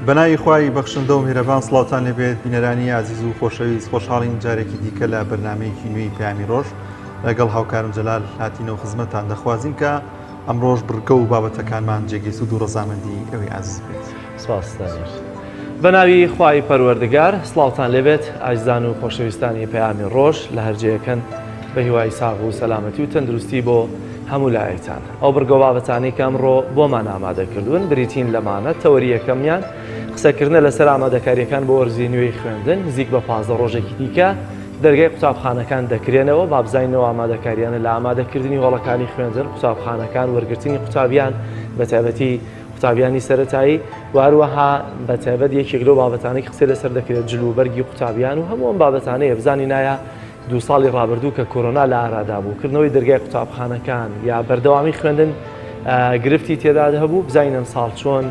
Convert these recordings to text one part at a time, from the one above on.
بەناوی خوای بەخشندە و میهرەبان سڵاوتان لەبێت بینەرانی عزیز و خۆشەویست خۆشحاڵین جارێکی دیکە لە بەرنامەیەکی نوێی پەیامی ڕۆژ لەگەڵ هاوکارم جەلال هاتینەوە خزمەتتان دەخوازین کە ئەمڕۆژ بڕگە و بابەتەکانمان جێگەیسود و ڕەزامەندی ئەوەی عزیز بێت. سپاسدانێت. بەناوی خوای پەروەردگار سڵاوتان لێبێت ئازیزان و خۆشەویستانی پەیامی ڕۆژ لە هەرجەیەکەن بە هیوای ساغ و سەلامەتی و تەندروستی بۆ هەموو لایەکتان. ئەو بڕگە و بابەتانەی کە ئەمڕۆ بۆمان ئامادەکردوون بریتین لەمانە تەوەری یەکەمیان قسەکردنە لەسەر ئامادەکاریەکان بۆ وەرزی نوێی خوێندن نزیک بە 15 ڕۆژێکی دیکە دەرگای قوتابخانەکان دەکرێنەوە بابزانینەوە ئامادەکاریانە لە ئامادەکردنی هۆڵەکانی خوێندن قوتابخانەکان وەرگرتنی قوتابیان بە تایبەتی قوتابیانی سەرەتایی و هەروەها بە تایبەت یەکێک لەو بابەتانەی قسە لەسەر دەکرێت جلوبەرگی قوتابیان و هەموو ئەم بابەتانەیە بزانی نایە 2 ساڵی ڕابردوو کە کۆرۆنا لە ئارادا بوو کردنەوەی دەرگای قوتابخانەکان یا بەردەوامی خوێندن گرفتی تێدا هەبوو بزانین ئەم ساڵ چۆن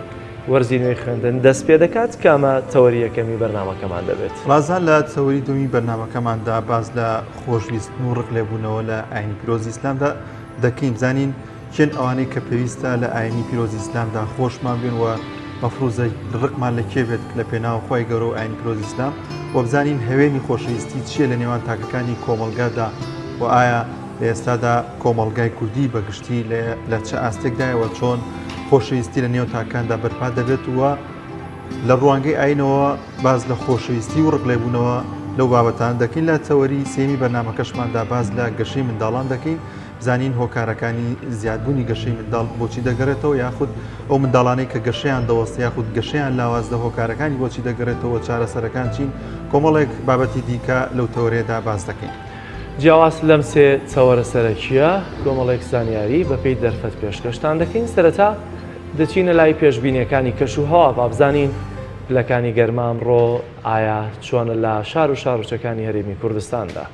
وەرزی نوێی خوێندن دەست پێ دەکات کامە تەوەری یەکەمی بەرنامەکەمان دەبێت. ڕازان لە تەوەری دومی بەرنامەکەماندا باز لە خۆشویستن و ڕق لێبوونەوە لە ئاینی پیرۆزی ئیسلامدا دەکەین بزانین چێن ئەوانەی کە پێویستە لە ئاینی پیرۆزی ئیسلامدا خۆشمان بێن و مەفروزە ڕقمان لە کێ بێت لە پێناوخوای گەورە و ئاینی پیرۆزی ئیسلام و بزانین هەوێنی خۆشەویستی چیە لە نێوان تاکەکانی کۆمەڵگادا و ئایا لە ئێستادا کۆمەڵگای کوردی بەگشتی لە چه ئاستێکدایەوە چۆن خۆشەویستی لە نێو تاکاندا بەرپا دەبێت وە لە ڕوانگەی ئاینەوە باز لە خۆشەویستی و ڕقلێبوونەوە لەو بابەتان دەکەین لە تەوەری سێمی بەرنامەکەشماندا باز لە گەشەی منداڵان دەکەین بزانین هۆکارەکانی زیادبوونی گەشەی منداڵ بۆچی دەگەڕێتەوە یاخود ئەو منداڵانەی کە گەشەیان دەوەست یاخود گەشەیان لاوازدە هۆکارەکانی بۆچی دەگەڕێتەوە چارەسەرەکان چین کۆمەڵێک بابەتی دیکە لەو تەوەرێدا باز دەکەین. جیاواز لەم سێ چاوەرە سەرەکیە کۆمەڵێک زانیاری بەپێی دەرفەت پێشکەشتان دەکەین سەرەتا دەچینە لای پێشبینیەکانی کەش و هەوا بابزانین پلەکانی گەرما ئەمڕۆ ئایا چۆنە لە شار و شارۆچەکانی هەرێمی کوردستاندا.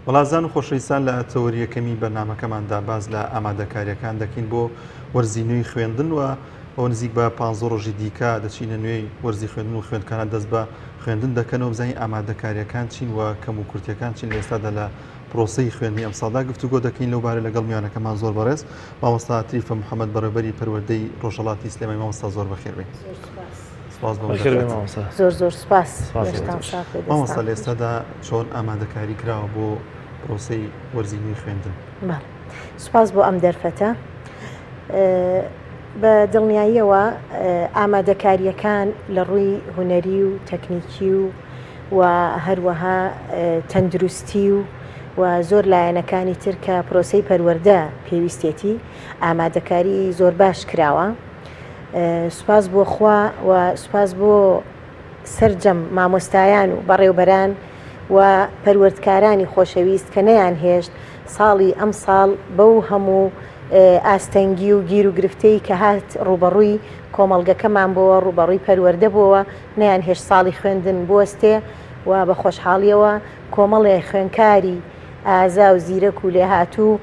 وڵازان و خۆشەویستان لە تەوەری یەکەمی بەرنامەکەماندا باز لە ئامادەکاریەکان دەکەین بۆ وەرزی نوێی خوێندن و ئەو نزیک بە 15 ڕۆژی دیکە دەچینە نوێی وەرزی خوێندن و خوێندکانە دەست بە خوێندن دەکەنەوە بزانین ئامادەکاریەکان چین و کەم و کورتیەکان چین لە ئێستادا لە پرۆسەی خوێندنی ئەمساڵدا گفتوگۆ دەکەین لەوبارە لەگەڵ میوانەکەمان زۆر بەڕێز مامۆستا تریفە محەممەد بەڕێبەری پەروەردەی ڕۆژهەڵاتی سلێمانی مامۆستا زۆر بەخێر بێت. زۆر سپاس. مامۆستا لە ئێستادا چۆن ئامادەکاری کراوە بۆ پرۆسەی وەرزی نوێی خوێندن؟ سوپاس بۆ ئەم دەرفەتە بە دڵنیاییەوە ئامادەکاریەکان لە ڕووی هونەری و تەکنیکی و هەروەها تەندروستی و زۆر لایەنەکانی تر کە پرۆسەی پەروەردە پێویستێتی ئامادەکاری زۆر باش کراوە. سوپاس بۆ خوا و سوپاس بۆ سەرجەم مامۆستایان و بەڕێوبەران و پەروەردکارانی خۆشەویست کە نەیانهێشت ساڵی ئەم ساڵ بەو هەموو ئاستەنگی و گیر و گرفتەی کە هات ڕوبەڕووی کۆمەڵگەکەمان بۆەوە ڕوبەڕووی پەروەردە بووە نەیانهێشت ساڵی خوێندن بوەستێ و بە خۆشحاڵیەوە کۆمەڵێ خوێنکاری ئازا و زیرەک و لێهاتوو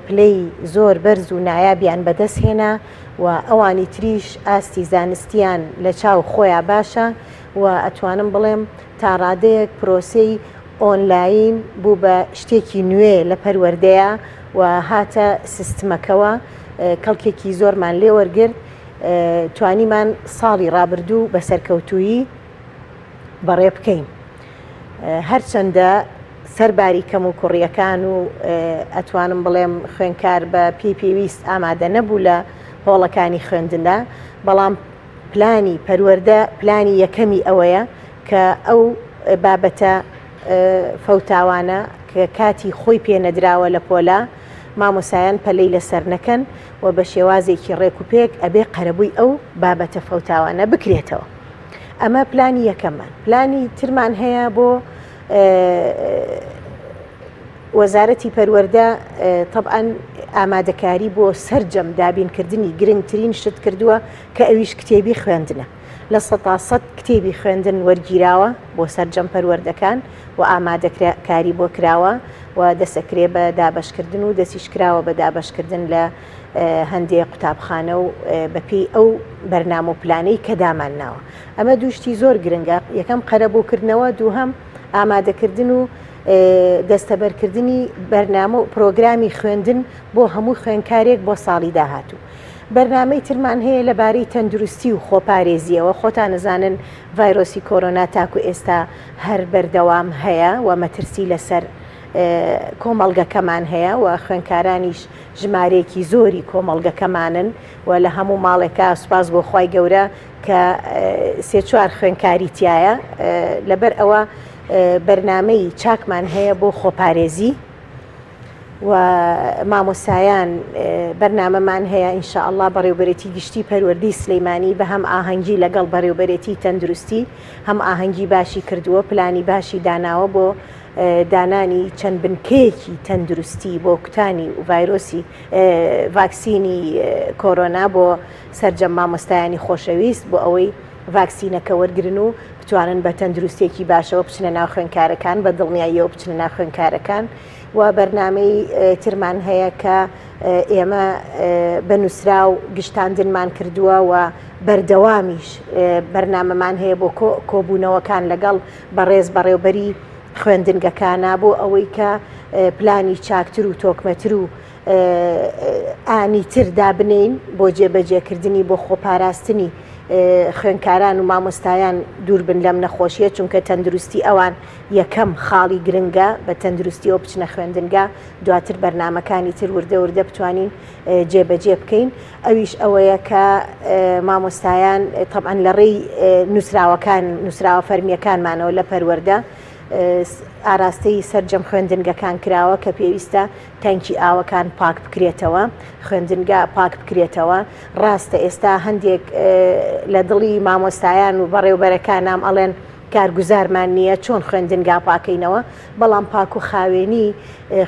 پلەی زۆر بەرز و نایابیان بەدەست هێنا و ئەوانی تریش ئاستی زانستیان لە چاو خۆیان باشە و ئەتوانم بڵێم تا ڕادەیەک پرۆسەی ئۆنلاین بوو بە شتێکی نوێ لە پەروەردەیە و هاتە سیستمەکەوە کەڵکێکی زۆرمان لێ وەرگرت توانیمان ساڵی ڕابردوو بە سەرکەوتویی بەڕێ بکەین هەرچەندە سەرباری کەم و کوڕیەکان و ئەتوانم بڵێم خوێنکار بە پێویست ئامادە نەبوو لە هۆڵەکانی خوێندندا بەڵام پلانی پەروەردە پلانی یەکەمی ئەوەیە کە ئەو بابەتە فەوتاوانە کە کاتی خۆی پێنەدراوە لە پۆلا مامۆسایان پەلەی لەسەر نەکەن و بە شێوازێکی ڕێک و پێک ئەبێ قەرەبووی ئەو بابەتە فەوتاوانە بکرێتەوە ئەمە پلانی یەکەممان پلانی ترمان هەیە بۆ وەزارەتی پەروەردە طبعاً ئامادەکاری بۆ سەرجەم دابینکردنی گرنگترین شت کردووە کە ئەویش کتێبی خوێندنە لە 100 کتێبی خوێندن وەرگیراوە بۆ سەرجەم پەروەردەکان و ئامادەکاری بۆ کراوە و دەسەکرێ بە دابەشکردن و دەسیش کراوە بە دابەشکردن لە هەندێک قوتابخانە و بەپێی ئەو بەرنامە و پلانەی کە دامانناوە ئەمە دووشتی زۆر گرنگە یەکەم قەرەبووکردنەوە دووهەم ئامادەکردن و دەستەبەرکردنی بەرنامە و پرۆگرامی خوێندن بۆ هەموو خوێنکارێک بۆ ساڵی داهاتوو بەرنامەی ترمان هەیە لەبارەی تەندروستی و خۆپارێزیەوە خۆتان نەزانن ڤایرۆسی کۆرۆنا تاکو ئێستا هەر بەردەوام هەیە و مەترسی لەسەر کۆمەڵگەکەمان هەیە و خوێنکارانیش ژمارەیەکی زۆری کۆمەڵگەکەمانن و لە هەموو ماڵێکە سوپاس بۆ خی گەورە کە 3-4 خوێنکاری تایە لەبەر ئەوە بەرنامەی چاکمان هەیە بۆ خۆپارێزی و مامۆسایان بەرنامەمان هەیە ئینشاءالله بەڕێوبەرێتی گشتی پەروەردەی سلەیمانی بە هەم ئاهەنگی لەگەڵ بەڕێوبەرێتی تەندروستی هەم ئاهەنگی باشی کردووە پلانی باشی داناوە بۆ دانانی چەند بنکەیەکی تەندروستی بۆ کوتانی و ڤایرۆسی ڤاکسینی کۆرۆنا بۆ سەرجەم مامۆستایانی خۆشەویست بۆ ئەوەی ڤاکسینەکە وەرگرن و بتوانن بە تەندروستێکی باشەوە بچنە ناو خوێنکارەکان بە دڵنیاییەوە بچنە ناو خوێنکارەکان و بەرنامەی ترمان هەیە کە ئێمە بە نووسرا و گشتاندنمان کردووە و بەردەوامیش بەرنامەمان هەیە بۆ کۆبوونەوەکان لەگەڵ بەڕێز بەڕێوبەری خوێندنگەکانە بۆ ئەوەی کە پلانی چاکتر و تۆکمەتر و ئانی تر دابنین بۆ جێبەجێکردنی بۆ خۆپاراستنی خوێنکاران و مامۆستایان دوور بن لەم نەخۆشیە چونکە تەندروستی ئەوان یەکەم خاڵی گرنگە بە تەندروستی ئەو بچنە خوێندنگە دواتر بەرنامەکانی تر وردە وردە بتوانین جێبەجێ بکەین ئەویش ئەوەیە کە مامۆستایان طبعاً لە ڕێی نووسراوەکان نووسراوە فەرمیەکانمانەوە لە پەروەردە ئاراستەی سەرجەم خوێندنگەکان کراوە کە پێویستە تەنکی ئاوەکان پاک بکرێتەوە خوێندنگە پاک بکرێتەوە ڕاستە ئێستا هەندێک لە دڵی مامۆستایان و بەڕێوبەرەکان نام ئەڵێن کارگوزارمان نییە چۆن خوێندنگا پاکەینەوە بەڵام پاک و خاوێنی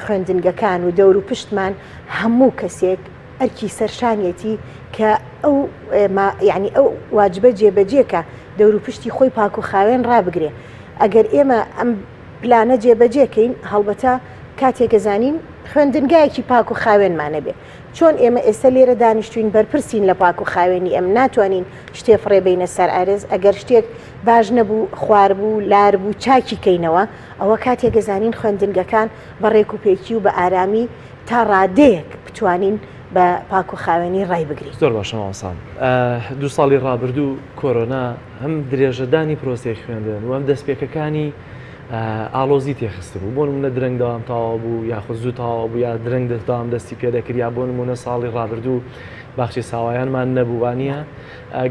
خوێندنگەکان و دەور و پشتمان هەموو کەسێک ئەرکی سەرشانیەتی کە ئەو یعنی ئەو واجبە جێبەجێکە دەور و پشتی خۆی پاک و خاوێن ڕابگرێ ئەگەر ئێمە ئەم پلانە جێبەجێکەین هەڵبەتە کاتێکەزانین خوێندنگایەکی پاک و خاوێنمانە بێ چۆن ئێمە ئێستا لێرە دانیشتوین بەرپرسین لە پاک و خاوێنی ئەم ناتوانین شتێ فڕێبینە سەر ئارێز ئەگەر شتێک باش نەبوو خواردبوو لاربوو چاکی کەینەوە ئەوە کاتێکەزانین خوێندنگەکان بە ڕێک و پێکی و بە ئارامی تا ڕادەیەک بتوانین بە پاک و خاوێنی ڕای بگرین. زۆر باشە مامۆستا. 2 ساڵی ڕابردوو کۆرۆنا هەم درێژەدانی پرۆسەی خوێندن و هەم دەستپێکەکانی ئالۆزی تێخست بوو بۆ نمونە درەنگ داوام تاوا بوو یاخود زوو تاوا بوو یا درەنگ دەستداوام دەستی پێدەکرد یا بۆ نمونە ساڵی ڕابردوو باخچی ساوایانمان نەبووانیە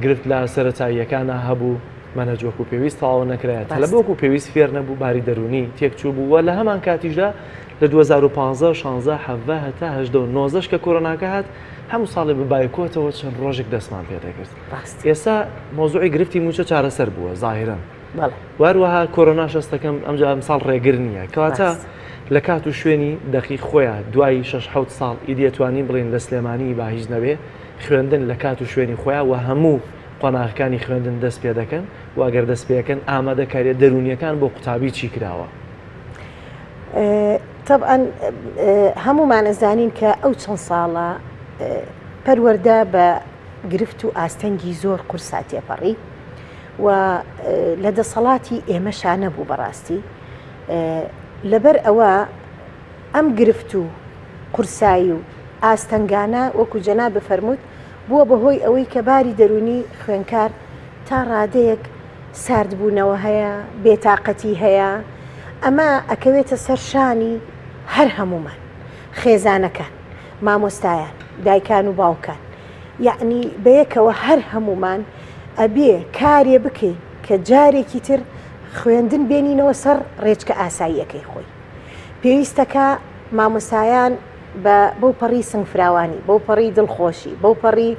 گرفت لە سەرەتاییەکانە هەبوو مەنهج وەکو پێویست تاوا نەکرێت لە بۆکو پێویست فێر نەبوو باری دەرونی تێکچوو بووە لە هەمان کاتیشدا لە 2015 16 17 هەتا 19 کە کۆرۆناکە هات هەموو ساڵی ببایکۆتەوە چەند ڕۆژێک دەستمان پێ دەکرد ئێستا مۆزوعی گرفتی موچە چارەسەر بووە زاهرن واروەها کۆرۆنا شەستەکەم ئەمجا ئەمساڵ ڕێگر نییە کەواتە لە کات و شوێنی دەقیق خۆیان دوای 6-7 ساڵ ئیدێتوانین بڵێن لە سلێمانی با هیچ نەبێ خوێندن لە کات و شوێنی خۆیان و هەموو قۆناغەکانی خوێندن دەست پێ دەکەن و ئەگەر دەست پێەکەن ئامادەکاریە دەرونیەکان بۆ قوتابی چی کراوە؟ طبعا هەمومان ئەزانین کە ئەو چەند ساڵە پەروەردە بە گرفت و ئاستەنگی زۆر قورسا تێپەڕی و لە دەسەڵاتی ئێمەشان نەبوو بەڕاستی لەبەر ئەوە ئەم گرفت و قورسایی و ئاستەنگانە وەکو جەناب بفەرمووت بووە بەهۆی ئەوەی کە باری دەرونی خوێنکار تا ڕادەیەک ساردبوونەوە هەیە، بێتاقەتی هەیە، ئەمە ئەکەوێتە سەر شانی هەر هەمومان، خێزانەکان، مامۆستایان، دایکان و باوکان، یعنی بەیەکەوە هەر هەمومان ئەبێ کارێ بکەین کە جارێکی تر خوێندن بێنینەوە سەر ڕێچکە ئاساییەکەی خۆی. پێویستەکە مامۆستایان بەو پەڕی سنگفراوانی، بەو پەڕی دڵخۆشی، بەو پەڕی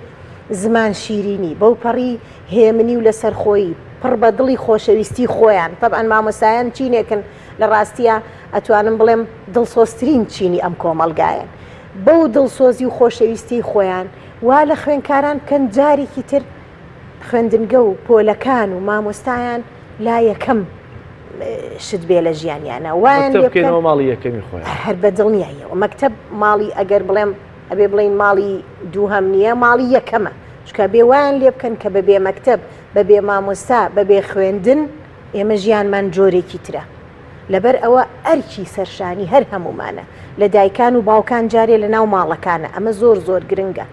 زمان شیرینی، بەو پەڕی هێمنی و لەسەرخۆیی پڕ بە دڵی خۆشەویستی خۆیان. طبعاً مامۆستایان چینێکن لە ڕاستیە ئەتوانم بڵێم دڵسۆزترین چینی ئەم کۆمەڵگایەن. بەو دڵسۆزی و خۆشەویستی خۆیان وا لە خوێنکاران کەن جارێکی تر خوێندنگە و پۆلەکان و مامۆستایان لا یەکەم شت بێ لە ژیانیانە وایان بکەنەوە ماڵی یەکەمی خۆیان هەر بە دڵنیاییەوە. مەکتەب ماڵی ئەگەر بڵێم ئەبێ بڵین ماڵی دووهەم نییە، ماڵی یەکەمە، چکە بێ وایان لێ بکەن کە بەبێ مەکتەب، بەبێ مامۆستا، بەبێ خوێندن ئێمە ژیانمان جۆرێکی ترە. لەبەر ئەوە ئەرکی سەرشانی هەر هەمومانە لە دایکان و باوکان جارێ لە ناو ماڵەکانە. ئەمە زۆر زۆر گرنگە.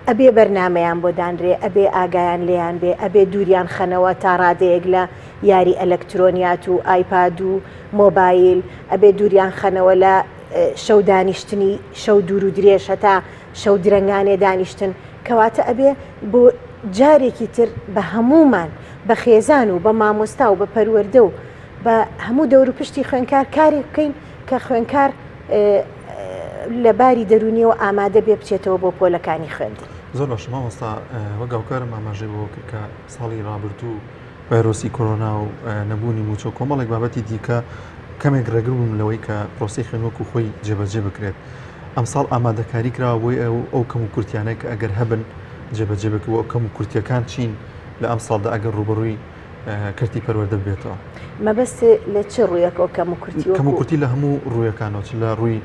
ئەبێ بەرنمەیان بۆ دانرێ، ئەبێ ئاگایان لێیان بێ، ئەبێ دووریان خەنەوە تا ڕادەیەک لە یاری ئەلەکترۆنیات و ئایپاد و مۆبایل، ئەبێ دووریان خەنەوە لە شەو دانیشتنی شەو دوور و درێژ هەتا شەو درەنگانێ دانیشتن، کەواتە ئەبێ بۆ جارێکی تر بە هەمومان بە خێزان و بە مامۆستا و بە پەروەردە و بە هەموو دەور و پشتی خوێنکار کارێک بکەین کە خوێنکار لە باری دەرونیەوە ئامادە بێ بچێتەوە بۆ پۆلەکانی خوێندن. زۆر باش مامۆستا وەگاوکارم ئاماژەی بۆ کە ساڵی ڕابردوو ڤایرۆسی کۆرۆنا و نەبوونی موچۆ کۆمەڵێک بابەتی دیکە کەمێک ڕێگر بووم لەوەی کە پرۆسی خوێنوەکو خۆی جێبەجێ بکرێت. ئەم ساڵ ئامادەکاری کراوە بۆی ئەو کەم و کورتیانەی کە ئەگەر هەبن جێبەجێ بکەوە ئەو کەم و کورتیەکان چین لە ئەم ساڵدا ئەگەر ڕوبەڕووی کردی پەروەردە بێتەوە. مەبەست لە چ ڕوویەکەوە کەم و کورتی لە هەموو ڕوویەکانەوە چ لە ڕووی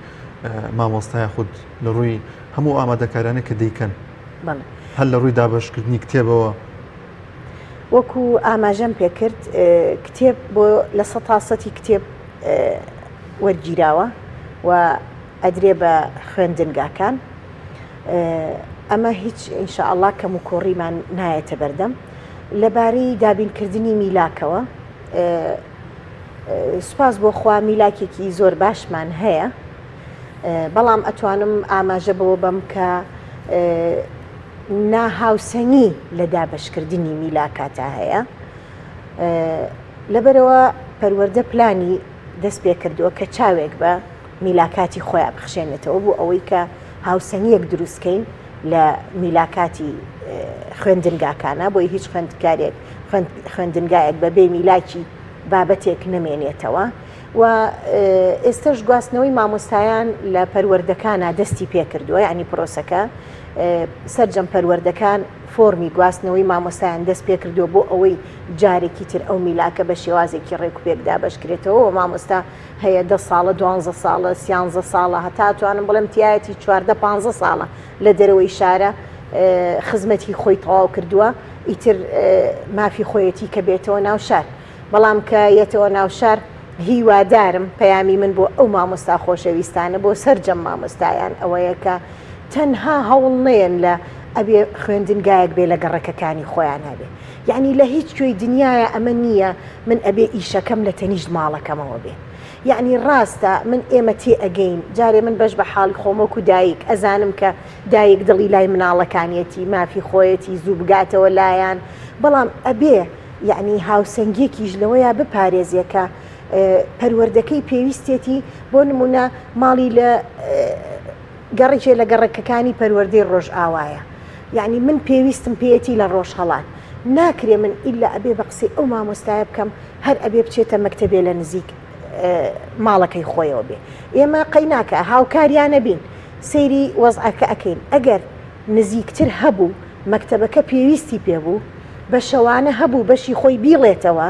مامۆستای خود لە ڕووی هەموو ئامادەکارانە کە دەیکەن هەل لە ڕووی دابشکردنی کتێبەوە وەکو ئاماژەم پێکرد کتێب بۆ لە 100% کتێب وەرگیراوە و ئەدرێ بە خوێندنگاکان. ئەمە هیچ ئینشاءالله کەم و کۆڕیمان نایەتە بەردەم. لەبارەی دابینکردنی میلاکەوە سوپاس بۆ خوا میلاکێکی زۆر باشمان هەیە، بەڵام ئەتوانم ئاماژە بەوە بەم کە ناهاوسەنگی لە دابشکردنی میلاکاتە هەیە. لەبەرەوە پەروەردە پلانی دەست پێ کردووە کە چاوێک بە میلاکاتی خۆیان بخشێنێتەوە بۆ ئەوەی کە هاوسەنگیەک دروستکەین لە میلاکاتی خوێندنگاکانە، بۆی هیچ خوێندنگایەک بەبێ میلاکی بابەتێک نەمێنێتەوە. و ئێستش گواستنەوەی مامۆستایان لە پەروەردەکانە دەستی پێ کردووە، یعنی پرۆسەکە سەرجەم پەروەردەکان فۆرمی گواستنەوەی مامۆستایان دەست پێ کردووە بۆ ئەوەی جارێکی تر ئەو میلاکە بە شێوازێکی ڕێکوپێکدا بەشکرێتەوە و مامۆستا هەیە 10 ساڵە 12 ساڵە 13 ساڵە هەتا توانم بڵێم تایەتی 14-15 ساڵە لە دەرەوەی شارە خزمەتی خۆی تەواو کردووە، ئیتر مافی خۆیەتی کە بێتەوە ناو شار. بەڵام کە یەتەوە ناو شار هیوادارم پەیامی من بۆ ئەو مامۆستا خۆشەویستانە بۆ سەرجەم مامۆستایان ئەوەیە کە تەنها هەوڵ نەیەن لە ئەبێ خوێندنگایەک بێ لە گەڕەکەکانی خۆیان هەبێ، یعنی لە هیچ کوێی دنیاە ئەمە نییە من ئەبێ ئیشەکەم لە تەنیشت ماڵەکەمەوە بێ. یعنی ڕاستە من ئێمە تێ ئەگەین، جارێ من بەش بە حاڵی خۆمەکو دایک ئەزانم کە دایک دڵی لای مناڵەکانیەتی مافی خۆیەتی زوو بگاتەوە لایەن، بەڵام ئەبێ یعنی هاوسەنگێکیش لەوەیە بپارێزیەکە پەروەردەکەی پێویستێتی بۆ نمونە ماڵی لە گەڕێکێ لە گەڕەکەکانی پەروەردەی ڕۆژ ئاوایە، یعنی من پێویستم پێیەتی لە ڕۆژ هەڵات ناکرێ من ئیلا ئەبێ بە قسەی ئەو مامۆستایە بکەم هەر ئەبێ بچێتە مەکتەبێ لە نزیک ماڵەکەی خۆیەوە بێ. ئێمە قەیناکە هاوکاریانە بین سەیری وەزعەکە ئەکەین، ئەگەر نزیکتر هەبوو مەکتەبەکە پێویستی پێبوو بە شەوانە هەبوو بەشی خۆی بیڵێتەوە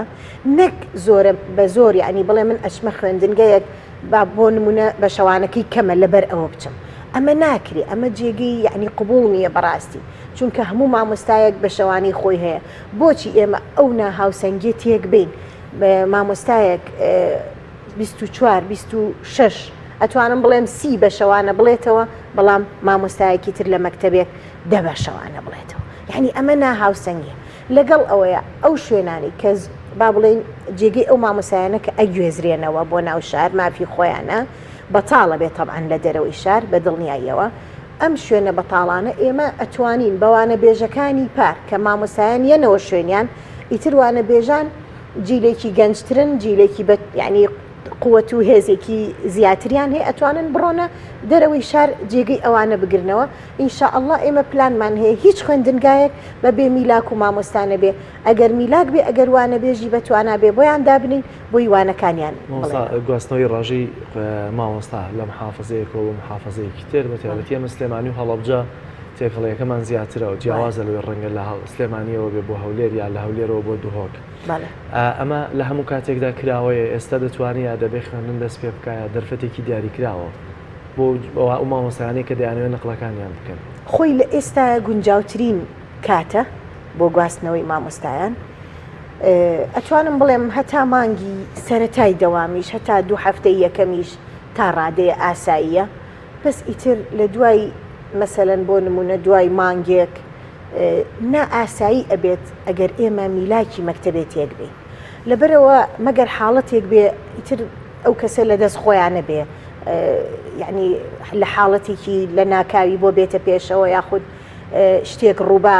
نەک زۆرە بە زۆر یعنی بڵێ من ئەچمە خوێندنگەیەک با بۆ نمونە بە شەوانەکەی کەمە لەبەر ئەوە بچم ئەمە ناکرێ ئەمە جێگەی یعنی قبول نییە بەڕاستی چونکە هەموو مامۆستایەک بە شەوانی خۆی هەیە بۆچی ئێمە ئەو ناهاوسەنگی تێک بین مامۆستایەک 24 26 ئەتوانم بڵێم 30 بە شەوانە بڵێتەوە بەڵام مامۆستایەکی تر لە مەکتەبێک 10 بە شەوانە بڵێتەوە یعنی ئەمە ناهاوسەنگی لەگەڵ ئەوەیە ئەو شوێنانی کە با بڵێن جێگەی ئەو مامۆسایانە کە ئەگوێزرێنەوە بۆ ناو شار مافی خۆیانە بەتاڵە بێت تەبعاً لە دەرەوەی شار بە دڵنیاییەوە ئەم شوێنە بەتاڵانە ئێمە ئەتوانین بەوانە بێژەکانی پار کە مامۆسایان یەنەوە شوێنیان ئیتر وانە بێژان جیلێکی گەنجترن جیلێکی بە یعنی قووەت و هێزێکی زیاتریان هەیە ئەتوانن بڕۆنە دەرەوەی شار جێگەی ئەوانە بگرنەوە ئینشاءالله ئێمە پلانمان هەیە هیچ خوێندنگایەک بە بێ میلاک و مامۆستانە بێ ئەگەر میلاک بێ ئەگەر وانە بێژی بەتوانە بێ بۆیان دابنین بۆی وانەکانیان گواستنەوەی ڕژی مامۆستا لە محافزەیەکەوە و محافزەیەکی تر بەتیابەتی ئەمە سلێمانی و هەڵەبجە تێکەڵەکەمان زیاترەوە جیاوازە لەوێ ڕەنگە لە سلێمانیەوە بێ بۆ هەولێر یا لە هەولێرەوە بۆ دوهۆک ئەمە لە هەموو کاتێکدا کراوەیە ئێستا دەتوانانی یا دەبێ خوێندن دەست پێ بکایە دەرفەتێکی دیاری کراوە بۆ ئەو مامۆستایانەی کە دەیانوێت نەقلەکانیان بکەن خۆی لە ئێستا گونجاوترین کاتە بۆ گواستنەوەی مامۆستایان ئەتوانم بڵێم هەتا مانگی سەرەتای دەوامیش هەتا 2 هەفتەی یەکەمیش تا ڕادەیە ئاساییە بەس ئیتر لە دوای مەسەلەن بۆ نمونە دوای مانگێک نا ئاسایی ئەبێت ئەگەر ئێمە میلاکی مەکتەبێت تێک بێ لەبەرەوە مەگەر حاڵەتێک بێ ئیتر ئەو کەسە لە دەست خۆیانە بێ یعنی لە حاڵەتێکی لە ناکاوی بۆ بێتە پێشەوە یاخود شتێک ڕووبا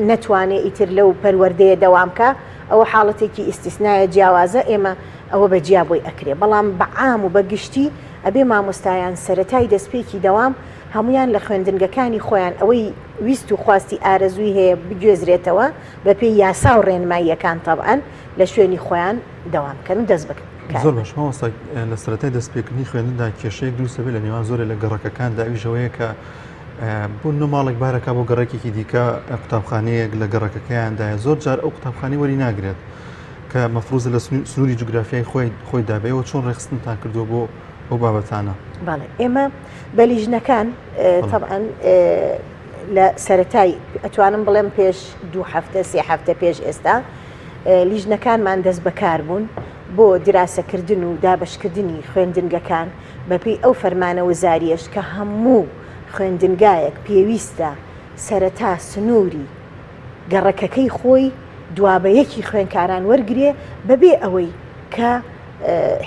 نەتوانێت ئیتر لەو پەروەردەیە دەوامکە ئەوە حاڵەتێکی ئیستیسنایە جیاوازە ئێمە ئەوە بەجیا بۆی ئەکرێ بەڵام بەعام و بەگشتی ئەبێ مامۆستایان سەرەتای دەستپێکی دەوام هەمویان لە خوێندنگەکانی خۆیان ئەوەی ویست و خواستی ئارەزووی هەیە بگوێزرێتەوە بە پێی یاسا و ڕێنماییەکان تەبعاً لە شوێنی خۆیان دەوامکەن و دەست بکەن زۆر باش مامۆستا لە سەرەتای دەستپێکردنی خوێندندا کێشەیەک دروستە بێت لە نێوان زۆرە لە گەڕەکەکاندا ئەویژەوەیە کە بۆ نۆماڵێک بارەکە بۆ گەڕێکێکی دیکە قوتابخانەیەک لە گەڕەکەکەیاندایە زۆر جار ئەو قوتابخانەی وەری ناگرێت کە مەفروزە لە سنووری جوگرافیای خۆی دابێەوە چۆن ڕێخستنتان کردو بۆ ئەو بابەتانە باڵێ ئێمە بە لیژنەکان طبعاً لە سەرەتای ئەتوانم بڵێم پێش 2 هەفتە 3 هەفتە پێش ئێستا لیژنەکانمان دەست بەکار بوون بۆ دراسەکردن و دابشکردنی خوێندنگەکان بەپێی ئەو فەرمانە وەزاریەش کە هەموو خوێندنگایەک پێویستە سەرەتا سنووری گەڕەکەکەی خۆی دوابەیەکی خوێندکاران وەرگێ بەبێ ئەوەی کە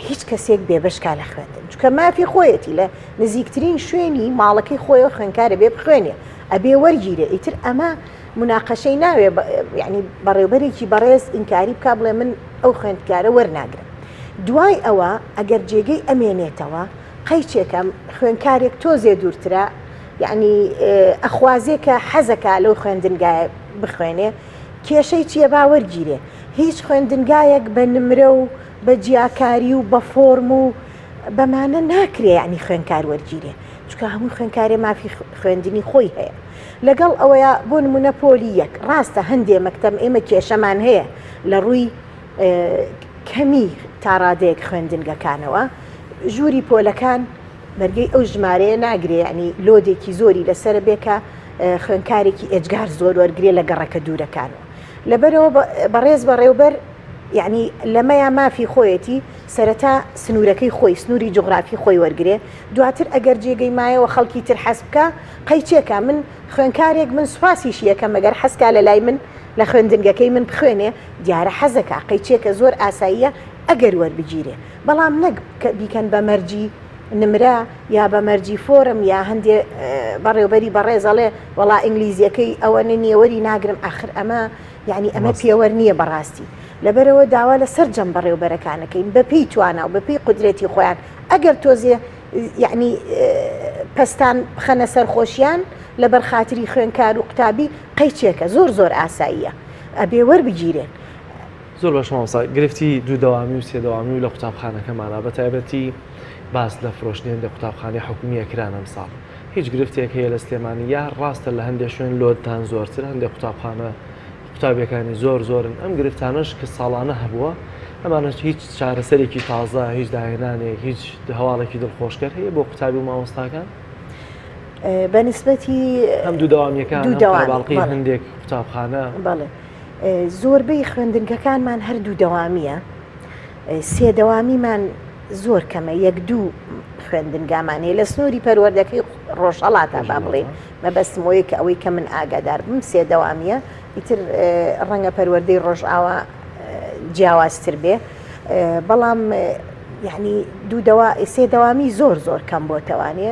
هیچ کەسێک بێبەشکا لە خوێندن چکە مافی خۆیەتی لە نزیکترین شوێنی ماڵەکەی خۆیەوە خوێندکارە بێ بخوێنێ ئەبێ وەرگیرێ ئیتر ئەمە مناقەشەی ناوێ یعنی بەڕێوبەرێکی بەڕێز ئینکاری بکە بڵێ من ئەو خوێندکارە وەرناگرم دوای ئەوە ئەگەر جێگەی ئەمێنێتەوە قەیچێکم خوێندکارێک تۆزێ دوورترە یعنی ئەخوازێ کە حەزەکە لەو خوێندنگایە بخوێنێ کێشەی چیە باوەرگیرێ هیچ خوێندنگایەک بە نمرە و بە جیاکاری و بە فۆرم و بەمانە ناکرێ یعنی خوێندکار وەرگیرێ چکە هەموو خوێندکارێ مافی خوێندنی خۆی هەیە لەگەڵ ئەوەیە بۆ نمونە پۆلی یەک ڕاستە هەندێ مەکتەب ئێمە کێشەمان هەیە لە ڕووی کەمی تا ڕادەیەک خوێندنگەکانەوە ژووری پۆلەکان بەرگەی ئەو ژمارەیە ناگرێ ینی لۆدێکی زۆری لەسەر بێکە خوێندکارێکی ئێجگار زۆر وەرگێ لە گەڕەکە دوورەکانەوە لەبەرەوە بەڕێز بەڕێوبەر یعنی لەمەیە مافی خۆیەتی سەرەتا سنوورەکەی خۆی سنووری جوغرافی خۆی وەرگێ دواتر ئەگەر جێگەی مایەوە خەڵکی تر حەز بکە قەیچێکە من خوێندکارێک من سوپاسیش یەکەم مەگەر حەزکا لە لای من لە خوێندنگەکەی من بخوێنێ دیارە حەزەکە قەیچێکە زۆر ئاساییە ئەگەر وەربگیرێ بەڵام نەک بیکەن بە مەرجی نمرە یا بە مەرجی فۆرم یا هەندێ بەڕێوبەری بەڕێزەڵێ وڵا ئینگلیزیەکەی ئەوە نیێوەری ناگرم ئاخر ئەمە یعنی ئەمە پێوە نییە بەڕاستی لەبەرەوە داوا لە سەر جەم بەڕێوبەرەکانەکەین بەپێی توانە و بەپێی قودرەتی خۆیان ئەگەر تۆزێ یعنی پەستان بخەنە سەرخۆشیان لە بەرخاتری خوێندکار و قوتابی قەیچێکە زۆر زۆر ئاساییە ئەبێ وەربگیرێن زۆر بەش مامۆستا گرفتی دوو دەوامی و سێ دەوامی و لە قوتابخانەکەمانە بەتایبەتی باس لە فرۆشتنێن لە قوتابخانەی حکومی ئەکران ئەمساڵ هیچ گرفتێک هەیە لە سلێمانی یا ڕاستە لە هەندێک شوێن لۆتان زۆرتر هەندێک قوتابخانە قوتابیەکانی زۆرن ئەم گرفتانش کە ساڵانە هەبووە ئەمانە هیچ چارەسەرێکی تازە هیچ داهێنانێک هیچ هەواڵێکی دڵخۆشکەر هەیە بۆ قوتابی و مامۆستاکان بەنسبەتی هەم دوو داوامیەکان باڵقی هەندێک قوتابخانە بەڵێ زۆربەی خوێندنگەکانمان هەردوو دەوامیە سێ دەوامیمان زۆر کەمە یەک دوو خوێندنگامانەیە لە سنووری پەروەردەکەی ڕۆژهەڵاتە با بڵێ مەبەستمەوەی کە ئەوەی کە من ئاگادار بم سێ دەوامیە ئیتر ڕەنگە پەروەردەی ڕۆژئاوا جیاوازتر بێ بەڵام یعنی سێ دەوامی زۆر کەم بۆ تەوانێ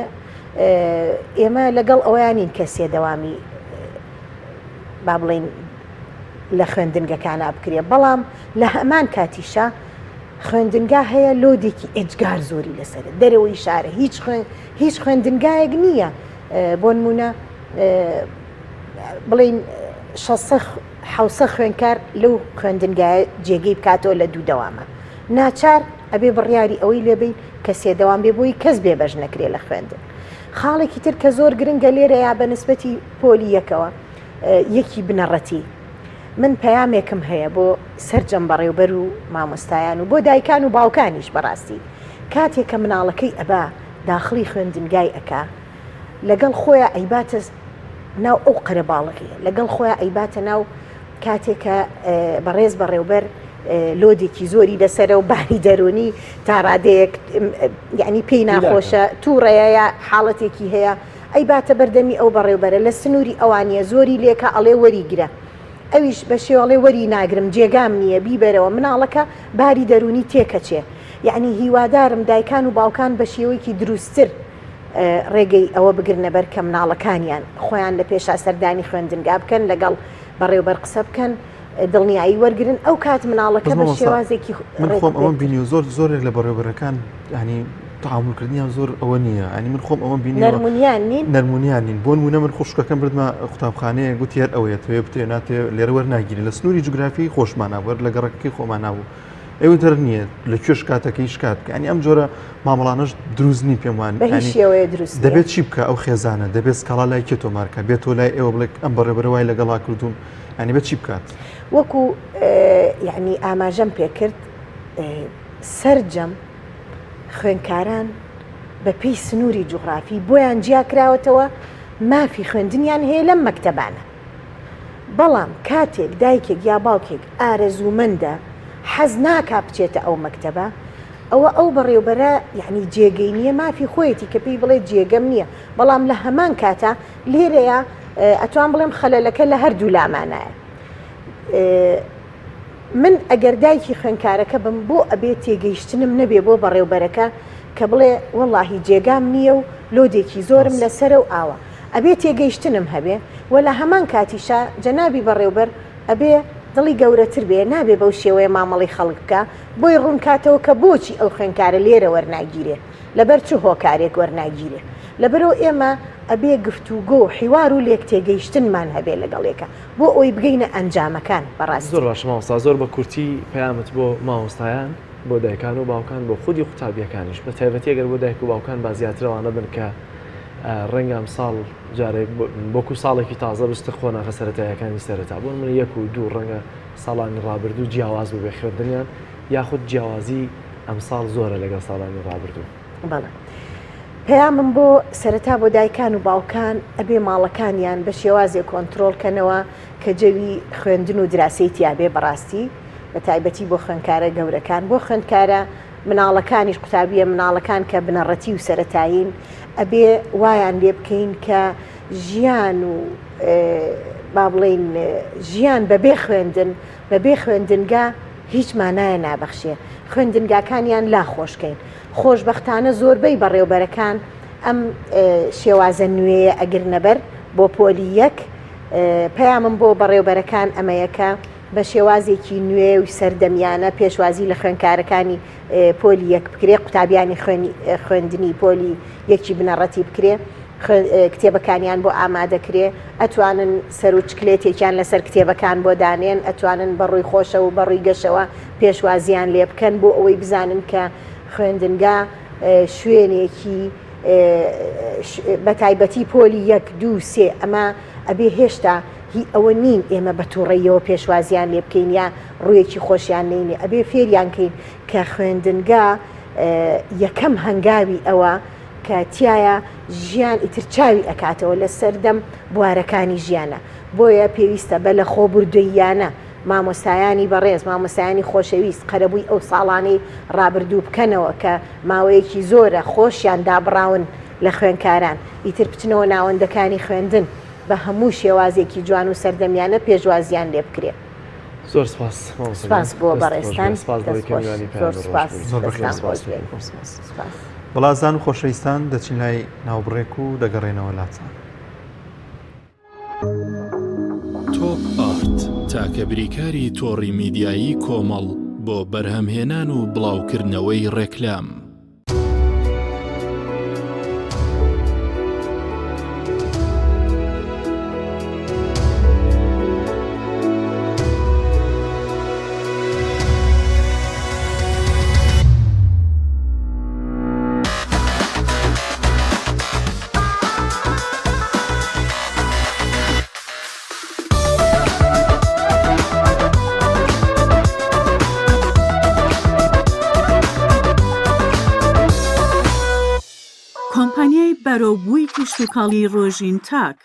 ئێمە لەگەڵ ئەویانین کە سێ دەوامی با بڵێن لە خوێندنگەکانە بکرێ بەڵام لە هەمان کاتیشە خوێندنگا هەیە لۆدێکی ئێجگار زۆری لەسەر دەرەوەی شارە هیچ خوێندنگایەک نییە بۆ نمونە بڵین 600 خوێنکار لەو خوێندنگایە جێگەی بکاتەوە لە دوو دەوامە ناچار ئەبێ بڕیاری ئەوەی لێبین کە سێ دەوام بێ بۆی کەس بێبەش نەکرێ لە خوێندن خاڵێکی تر کە زۆر گرنگە لێرەیە بە نسبەتی پۆلی یەکەوە یەکی بنەڕەتی من پەیامێکم هەیە بۆ سەرجەم بەڕێوبەر و مامۆستایان و بۆ دایکان و باوکانیش بەڕاستی کاتێک کە مناڵەکەی ئەبا داخلی خوێندنگای ئەکا لەگەڵ خۆیان ئەیباتە ناو ئەو قەرەباڵغیە لەگەڵ خۆیان ئەیباتە ناو کاتێکە بەڕێز بەڕێوبەر لۆدێکی زۆری لەسەرە و باری دەرونی تا ڕادەیەک یعنی پێی ناخۆشە تووڕەیە حاڵەتێکی هەیە ئەیباتە بەردەمی ئەو بەڕێوبەرە لە سنووری ئەوانیە زۆری لێکە ئەڵێ وەریگرە ئەویش بە شێوەڵێ وەری ناگرم جێگام نییە بیبەرەوە مناڵەکە باری دەرونی تێکەچێ یعنی هیوادارم دایکان و باوکان بە شێوەیەکی دروستتر ڕێگەی ئەوە بگرنە بەر کە مناڵەکانیان خۆیان لە پێشا سەردانی خوێندنگا بکەن لەگەڵ بەڕێوبەر قسە بکەن دڵنیایی وەرگن ئەو کات مناڵەکە بە شێوازێکی من خۆم ئەوەم بینی و زۆرێک لە بەڕێوبەرەکان ینی تعاملکردنیان زۆر ئەوە نییە ئەنی من خۆم ئەوەم بینی نەرمونیان نین بۆ نمونە من خوشکەکەم بردمە قوتابخانەیە گوتی هەر ئەوەیە توێ بتێ ناتێ لێرە وەرناگیری لە سنووری جوگرافی خۆشمانەوەەر لە گەڕەکەی خۆماناوە ئەوە دەر نییە لە کوێش کاتەکەی شکات بکە ئەنی ئەم جۆرە مامەڵانەش دروستنی پێمان دەبێت چی بکە ئەو خێزانە دەبێت کاڵا لای کێتۆ مارکە بێتۆ لای ئێوە بڵێ ئەم بەڕێبەرەوەی لەگەڵا کردوون ئەنی بێت چی بکات وەکو یعنی ئاماژەم پێکرد سەرجەم خوێنکاران بە پێی سنووری جوغرافی بۆیان جیا کراوەتەوە مافی خوێندنیان هەیە لەم مەکتەبانە بەڵام کاتێک دایکێک یا باوکێک ئارەزوومەندە حەز ناکا بچێتە ئەو مەکتەبە ئەو بەڕێوبەرە یعنی جێگەی نییە مافی خۆیەتی کە پێی بڵێ جێگەم نییە بەڵام لە هەمان کاتە لێرەیە ئەتوان بڵێم خەلەلەکە لە هەردوو لامانایە من ئەگەر دایکی خوێنکارەکە بم بۆ ئەبێ تێگەیشتنم نەبێ بۆ بەڕێوبەرەکە کە بڵێ وەڵاهی جێگام نییە و لۆدێکی زۆرم لەسرە و ئاوە ئەبێ تێگەیشتنم هەبێ و لە هەمان کاتیشە جەنابی بەڕێوبەر ئەبێ دڵی گەورەتر بێ نابێ بەو شێوەیە مامەڵی خەڵک بکە بۆی ڕوونکاتەوە کە بۆچی ئەو خوێنکارە لێرە وەرناگیرێ لەبەر چ هۆکارێک وەرناگیرێ لەبەرەوە ئێمە ئەبێ گفتوگۆ حیوار و لێک تێگەیشتنمان هەبێ لەگەڵێکە بۆ ئەوی بگەینە ئەنجامەکان بەڕاستی زۆر باش مامۆستا زۆر بە کورتی پەیامت بۆ مامۆستایان بۆ دایکان و باوکان بۆ خودی قوتابیەکانیش بە تایبەتی ئەگەر بۆ دایک و باوکان با زیاترەوانە بن کە ڕەنگەم ساڵ جارێک بۆکو ساڵێکی تازە بستە خۆناغە سەرەتایەکانی سەرەتا بۆ من یەک و دوو ڕەنگە ساڵانی ڕابردوو جیاواز بوو بێ خوێندنیان یاخود جیاوازی ئەم ساڵ زۆرە لەگەڵ ساڵانی ڕابردوو بەڵێ پەیامم بۆ سەرەتا بۆ دایکان و باوکان ئەبێ ماڵەکانیان بە شێوازێک کۆنتترۆلکەنەوە کە جەوی خوێندن و دراسی تیاابێ بەڕاستی بە تایبەتی بۆ خوێندکارە گەورەکان بۆ خوێندکارە مناڵەکانیش قوتابیە مناڵەکان کە بنەڕەتی و سەرەتایین ئەبێ وایان لێ بکەین کە ژیان و با بڵێن ژیان بەبێ خوێندن بەبێ خوێندنگا هیچ مانایە نابەخشێ خوێندنگاکانیان لا خۆشکەین خۆشبەختانە زۆربەی بەڕێوبەرەکان ئەم شێوازە نوێیە ئەگرنەبەر بۆ پۆلی یەک پەیامم بۆ بەڕێوبەرەکان ئەمەیەکە بە شێوازێکی نوێ و سەردەمیانە پێشوازی لە خوێنکارەکانی پۆلی یەک بکرێ قوتابیانی خوێندنی پۆلی یەکی بنەڕەتی بکرێ کتێبەکانیان بۆ ئامادەکرێ ئەتوانن سەر و چکلێتێکیان لەسەر کتێبەکان بۆ دانێن ئەتوانن بەڕووی خۆشە و بەڕووی گەشەوە پێشوازیان لێ بکەن بۆ ئەوەی بزانن کە خوێندنگا شوێنێکی بە تایبەتی پۆلی یەک دوو سێ ئەمە ئەبێ هێشتا هی ئەوە نین ئێمە بە تووڕێیەوە پێشوازیان لێ بکەین یا ڕوویەکی خۆشیان نینێ ئەبێ فێریان کەین کە خوێندنگا یەکەم هەنگاوی ئەوە کە تایە ژیان ئیتر چاوی ئەکاتەوە لە سەردەم بوارەکانی ژیانە بۆیە پێویستە بە لە خۆبوردویانە مامۆستایانی بەڕێز مامۆستایانی خۆشەویست قەرەبووی ئەو ساڵانەی ڕابردوو بکەنەوە کە ماوەیەکی زۆرە خۆشیان دابڕاون لە خوێنکاران ئیتر بچنەوە ناوەندەکانی خوێندن بە هەموو شێوازێکی جوان و سەردەمیانە پێشوازیان لێ بکرێت. زۆر سپاس سپاس بۆ بەڕێستان بەڵازان و خۆشەویستان دەچین لای ناوبڕێک و دەگەڕێنەوە لاچان. تۆپ ئارت تاکە بریکاری تۆڕی میدیایی کۆمەڵ بۆ بەرهەمهێنان و بڵاوکردنەوەی ڕێکلام. کۆمپانیای بەرەوبووی کشتتوکاڵی ڕۆژین تاک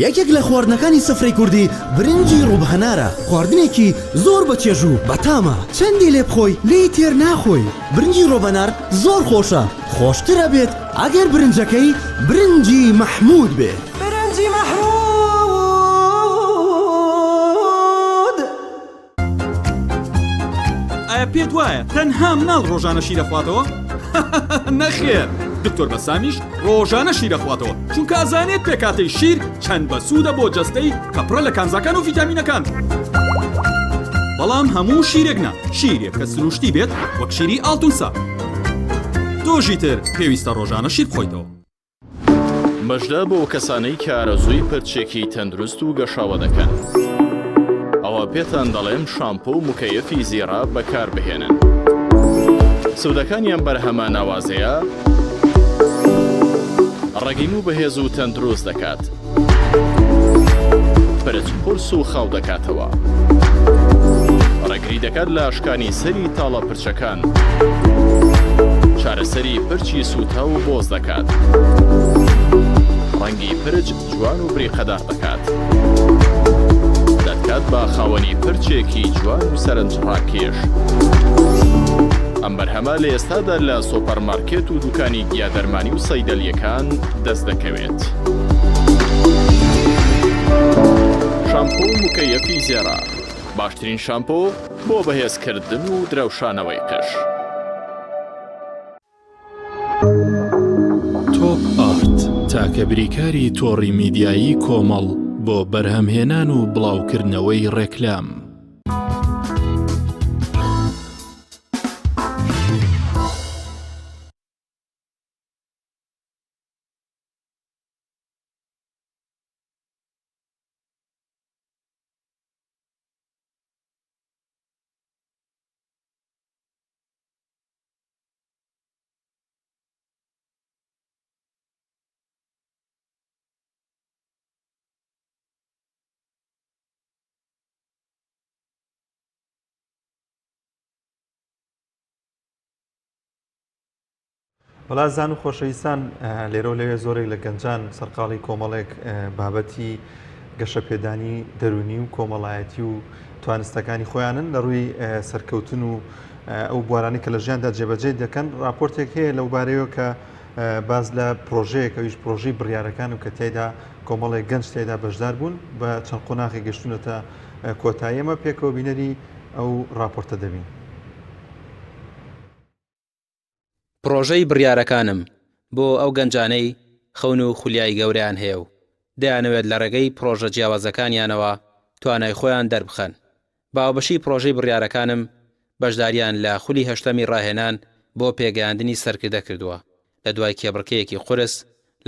یەکێک لە خواردنەکانی سفرەی کوردی برنجی ڕووبهەنارە خواردنێکی زۆر بەچێژ و بەتامە چەندی لێ بخۆی لێی تێر ناخۆی برنجی ڕۆبەنار زۆر خۆشە خۆشترە بێت ئەگەر برنجەکەی برنجی مەحموود بێت برنجی مەحموود ئایا پێت وایە تەنها مناڵ ڕۆژانە شیر دەخواتەوە؟ نەخێر دکتۆر بەسامیش ڕۆژانە شیر دەخواتەوە چونکە ئازانێت پێکاتەی شیر چەند بەسوودە بۆ جەستەی کە پڕە لە کانزاکان و ڤیتامینەکان. بەڵام هەموو شیرێک نا شیرێک کە سروشتی بێت وەک شیری ئاڵتونسا. تۆژی تر پێویستە ڕۆژانە شیر بخۆیتەوە. مەژدە بۆ کەسانەی کە ئارەزووی پرچێکی تەندروست و گەشاوە دەکەن. ئەوە پێتان دەڵێم شامپۆ و مکەیەفی زیێرا بەکار بهێنن. سوودەکانیان بەرهەمە ناوازەیە ڕەگین و بەهێز و تەندروست دەکات. پرچ قورس و خاو دەکاتەوە. ڕێگری دەکات لە ئاشکانی سەری تاڵە پرچەکان. چارەسەری پرچی سوتا و بۆز دەکات. ڕەنگی پرچ جوان و بریقەدار دەکات. دەکات بە خاوەنی پرچێکی جوان و سەرنجڕاکێش. ئەم بەرهەمە لە ئێستادا لە سۆپەرمارکێت و دوکانی گیادەرمانی و سەیدەلیەکان دەست دەکەوێت. شامپۆ و مکەیەفی زێرا باشترین شامپۆ بۆ بەهێزکردن و درەوشانەوەی قش. تۆپ ئارت تاکە بریکاری تۆڕی میدیایی کۆمەڵ بۆ بەرهەمهێنان و بڵاوکردنەوەی ڕێکلام. بەڵازان و خۆشەویستان لێرە و لەوێ زۆرێک لە گەنجان سەرقاڵی کۆمەڵێک بابەتی گەشەپێدانی دەرونی و کۆمەڵایەتی و توانستەکانی خۆیانن لە ڕووی سەرکەوتن و ئەو بوارانی کە لە ژیاندا جێبەجێ دەکەن. راپۆرتێک هەیە لەو بارەیەوە کە باز لە پرۆژەیەک ئەویش پرۆژەی بڕیارەکان و کە تێدا کۆمەڵێک گەنج تێدا بەشدار بوون بە چەند قۆناغی گەشتونەتە کۆتایی. ئەمە پێکەوە بینەری ئەو راپۆرتە دەبین. پرۆژەی بڕیارەکانم بۆ ئەو گەنجانەی خەون و خولیای گەوریان هەیە و دەیانەوێت لە ڕێگەی پرۆژە جیاوازەکانیانەوە توانای خۆیان دەربخەن. باوبەشی پرۆژەی بڕیارەکانم بەشداریان لە خولی هەشتەمی ڕاهێنان بۆ پێگەیاندنی سەرکردە کردووە. لە دوای کێبڕکەیەکی قورس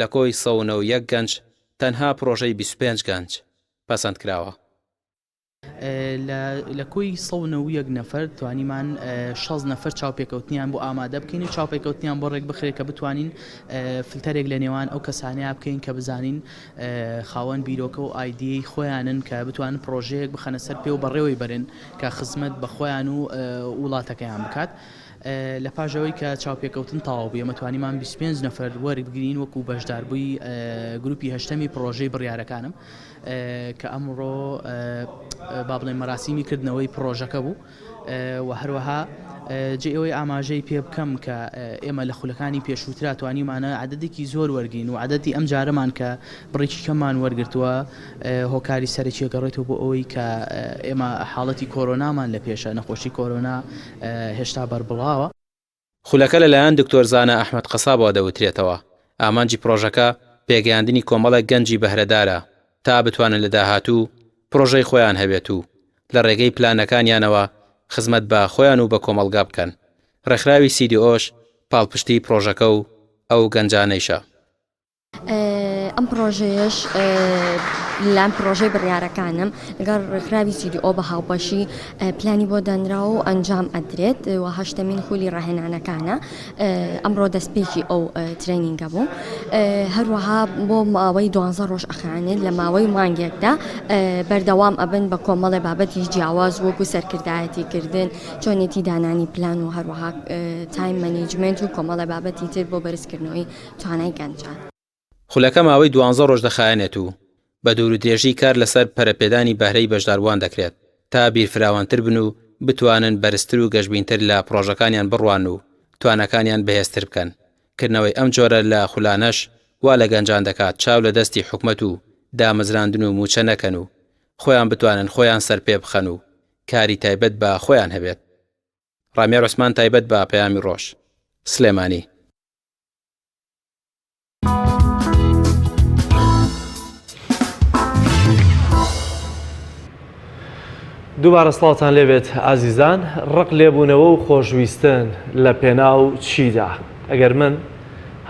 لە کۆی 101 گەنج تەنها پرۆژەی 25 گەنج پەسەند کراوە. لە کۆی 191 نەفەر توانیمان 16 نەفەر چاوپێکەوتنیان بۆ ئامادە بکەین و چاوپێکەوتنیان بۆ ڕێک بخرێت کە بتوانین فلتەرێک لە نێوان ئەو کەسانەیە بکەین کە بزانین خاوەن بیرۆکە و ئایدیەی خۆیانن کە بتوانن پرۆژەیەک بخەنە سەر پێ و بەڕێوەی بەرن کە خزمەت بە خۆیان و وڵاتەکەیان بکات. لە پاژەوەی کە چاوپێکەوتن تەواو بێ مەتوانیمان 25 نەفەر وەرگگرین وەکو بەشداربووی گروپی هەشتەمی پرۆژەی بڕیارەکانم کە ئەمڕۆ با بڵێن مەراسیمی کردنەوەی پرۆژەکە بوو و هەروەها جێ ئەوەی ئاماژەی پێ بکەم کە ئێمە لە خولەکانی پێشووترا توانیمانە عددێکی زۆر وەرگین و عدەتی ئەم جارەمان کە بڕێکی کەممان وەرگرتووە هۆکاری سەرەکی گەڕێتەوە بۆ ئەوەی کە ئێمە حاڵەتی کۆرۆنامان لە پێشە نەخۆشی کۆرۆنا هێشتا بەربڵاوە. خولەکە لەلایەن دکتۆر زانە ئەحمەد قەسابەوە دەوترێتەوە. ئامانجی پرۆژەکە پێگەیاندنی کۆمەڵە گەنجی بەهرەدارە تا بتوانن لە داهاتوو پرۆژەی خۆیان هەبێت و لە ڕێگەی پلانەکانیانەوە خزمەت بە خۆیان و بە کۆمەلگا بکەن. ڕێکخراوی CDOش پاڵپشتی پرۆژەکە و ئەو گەنجانەیشە. ئەم پرۆژەیەش لەم پرۆژەی بڕیارەکانم لەگەڵ ڕێکخراوی CDO بە هاوبەشی پلانی بۆ دەنراوە و ئەنجام ئەدرێت و هەشتمین خولی ڕاهێنانەکانە. ئەمڕۆ دەستپێکی ئەو ترێنینگە بوو. هەروەها بۆ ماوەی 12 ڕۆژ ئەخانێت لە ماوەی مانگێکدا بەردەوام ئەبن بە کۆمەڵی بابەتی جیاواز وەکو سەرکردایەتی کردن، چۆنێتی دانانی پلان و هەروەها تایم مەنیجمنت و کۆمەڵی بابەتی تر بۆ بەرزکردنەوەی توانای گەنجان. خولەکە ماوەی 12 ڕۆژ دەخایەنێت و بە دوور و درێژی کار لەسەر پەرەپێدانی بەهرەی بەشداروان دەکرێت تا بیرفراوانتر بن و بتوانن بەرزتر و گەشببینتر لە پرۆژەکانیان بڕوان و توانەکانیان بەهێزتر بکەن. کردنەوەی ئەم جۆرە لە خولانەش وا لە گەنجان دەکات چاو لە دەستی حکومەت و دامەزراندن و موچە نەکەن و خۆیان بتوانن خۆیان سەر پێ بخەن و کاری تایبەت بە خۆیان هەبێت. ڕامێر عوسمان تایبەت بە پەیامی ڕۆژ، سلێمانی. دووبارە سڵاوتان لێبێت ئازیزان. ڕق لێبوونەوە و خۆشویستن لە پێناو چیدا؟ ئەگەر من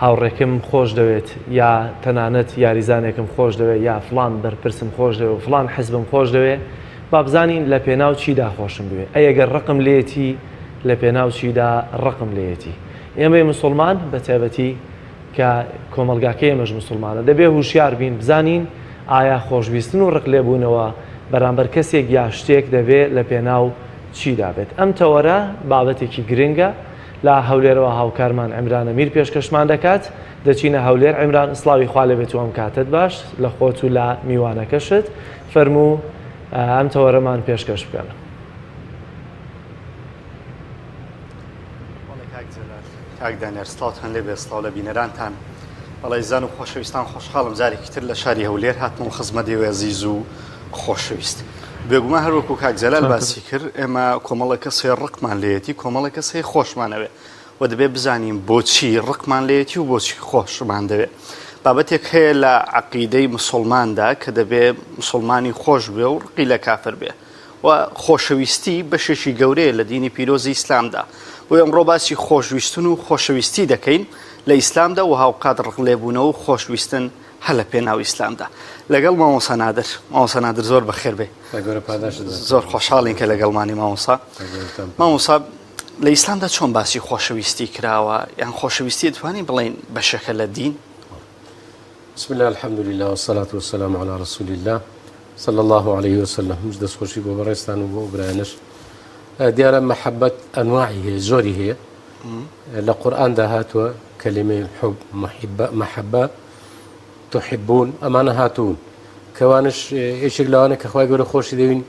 هاوڕێکم خۆش دەوێت یا تەنانەت یاریزانێکم خۆش دەوێت یا فلان بەرپرسم خۆش دەوێت فلان حزبم خۆش دەوێت با بزانین لە پێناو چیدا خۆشم بوێ. ئەگەر ڕقم لێتی لە پێناو چیدا ڕقم لێتی. ئێمە مسلمان بە تایبەتی کە کۆمەلگاکەی ئێمەش مسلمانە دەبێ هوشیار بین بزانین ئایا خۆشویستن و ڕق لێبوونەوە بەرامبەر کەسێک یا شتێک دەبێت لە پێناو چیدا بێت. ئەم تەوەرە بابەتێکی گرنگە لە هەولێرەوە هاوکارمان عیمران ئەمیر پێشکەشمان دەکات. دەچینە هەولێر. عیمران سڵاوی خوا لێبێت و ئەم کاتت باش لە خۆت و لە میوانەکەشت. فەرموو ئەم تەوەرەمان پێشکەش بکەن. کاک دانیار سڵاوتان لێبێت، سڵاو لە بینەرانتان. بەڵێ زان و خۆشەویستان خۆشحاڵم جارێکی تر لە شاری هەولێر هاتمەوە خزمەتی عەزیز و خۆشەویست. بێگومان هەروەکو کاک جەلال باسی کرد ئێمە کۆمەڵە کەسێ ڕقمان لێتی کۆمەڵە کەسێ خۆشمانەوێ و دەبێت بزانین بۆچی ڕقمان لێتی و بۆچی خۆشمان دەوێت. بابەتێک هەیە لە عەقیدەی مسلماندا کە دەبێت مسلمانی خۆش بێ و ڕقی لە کافر بێ و خۆشەویستی بەشێکی گەورەیە لە دینی پیرۆزی ئیسلامدا و ئەمڕۆ باسی خۆشویستن و خۆشەویستی دەکەین لە ئیسلامدا و هاوقات ڕق لێبوونەوە و خۆشویستن هە لە پێناو ئیسلامدا. لەگەڵ مامۆسا نادر زۆر بەخێر بێ، زۆر خۆشحاڵین کە لەگەڵمانی مامۆسا. لە ئیسلامدا چۆن باسی خۆشەویستی کراوە یان خۆشەویستی دەتوانین بڵێن بەشێکە لە دین؟ بسم الله الحمد لله والصلاة والسلام على رسول الله صلى الله عليه وسلم. مش دەستخۆشی بۆ بەڕێستان و بۆ برایانش. دیارە مەحەبەت ئەنواعی هەیە، زۆری هەیە. لە قورئاندا هاتووە کەلیمەی حب، مەحەبە، تحبون، ئەمانە هاتوون کەوانش هیچێک لەوانە کە خوای گەورە خۆشی دەوین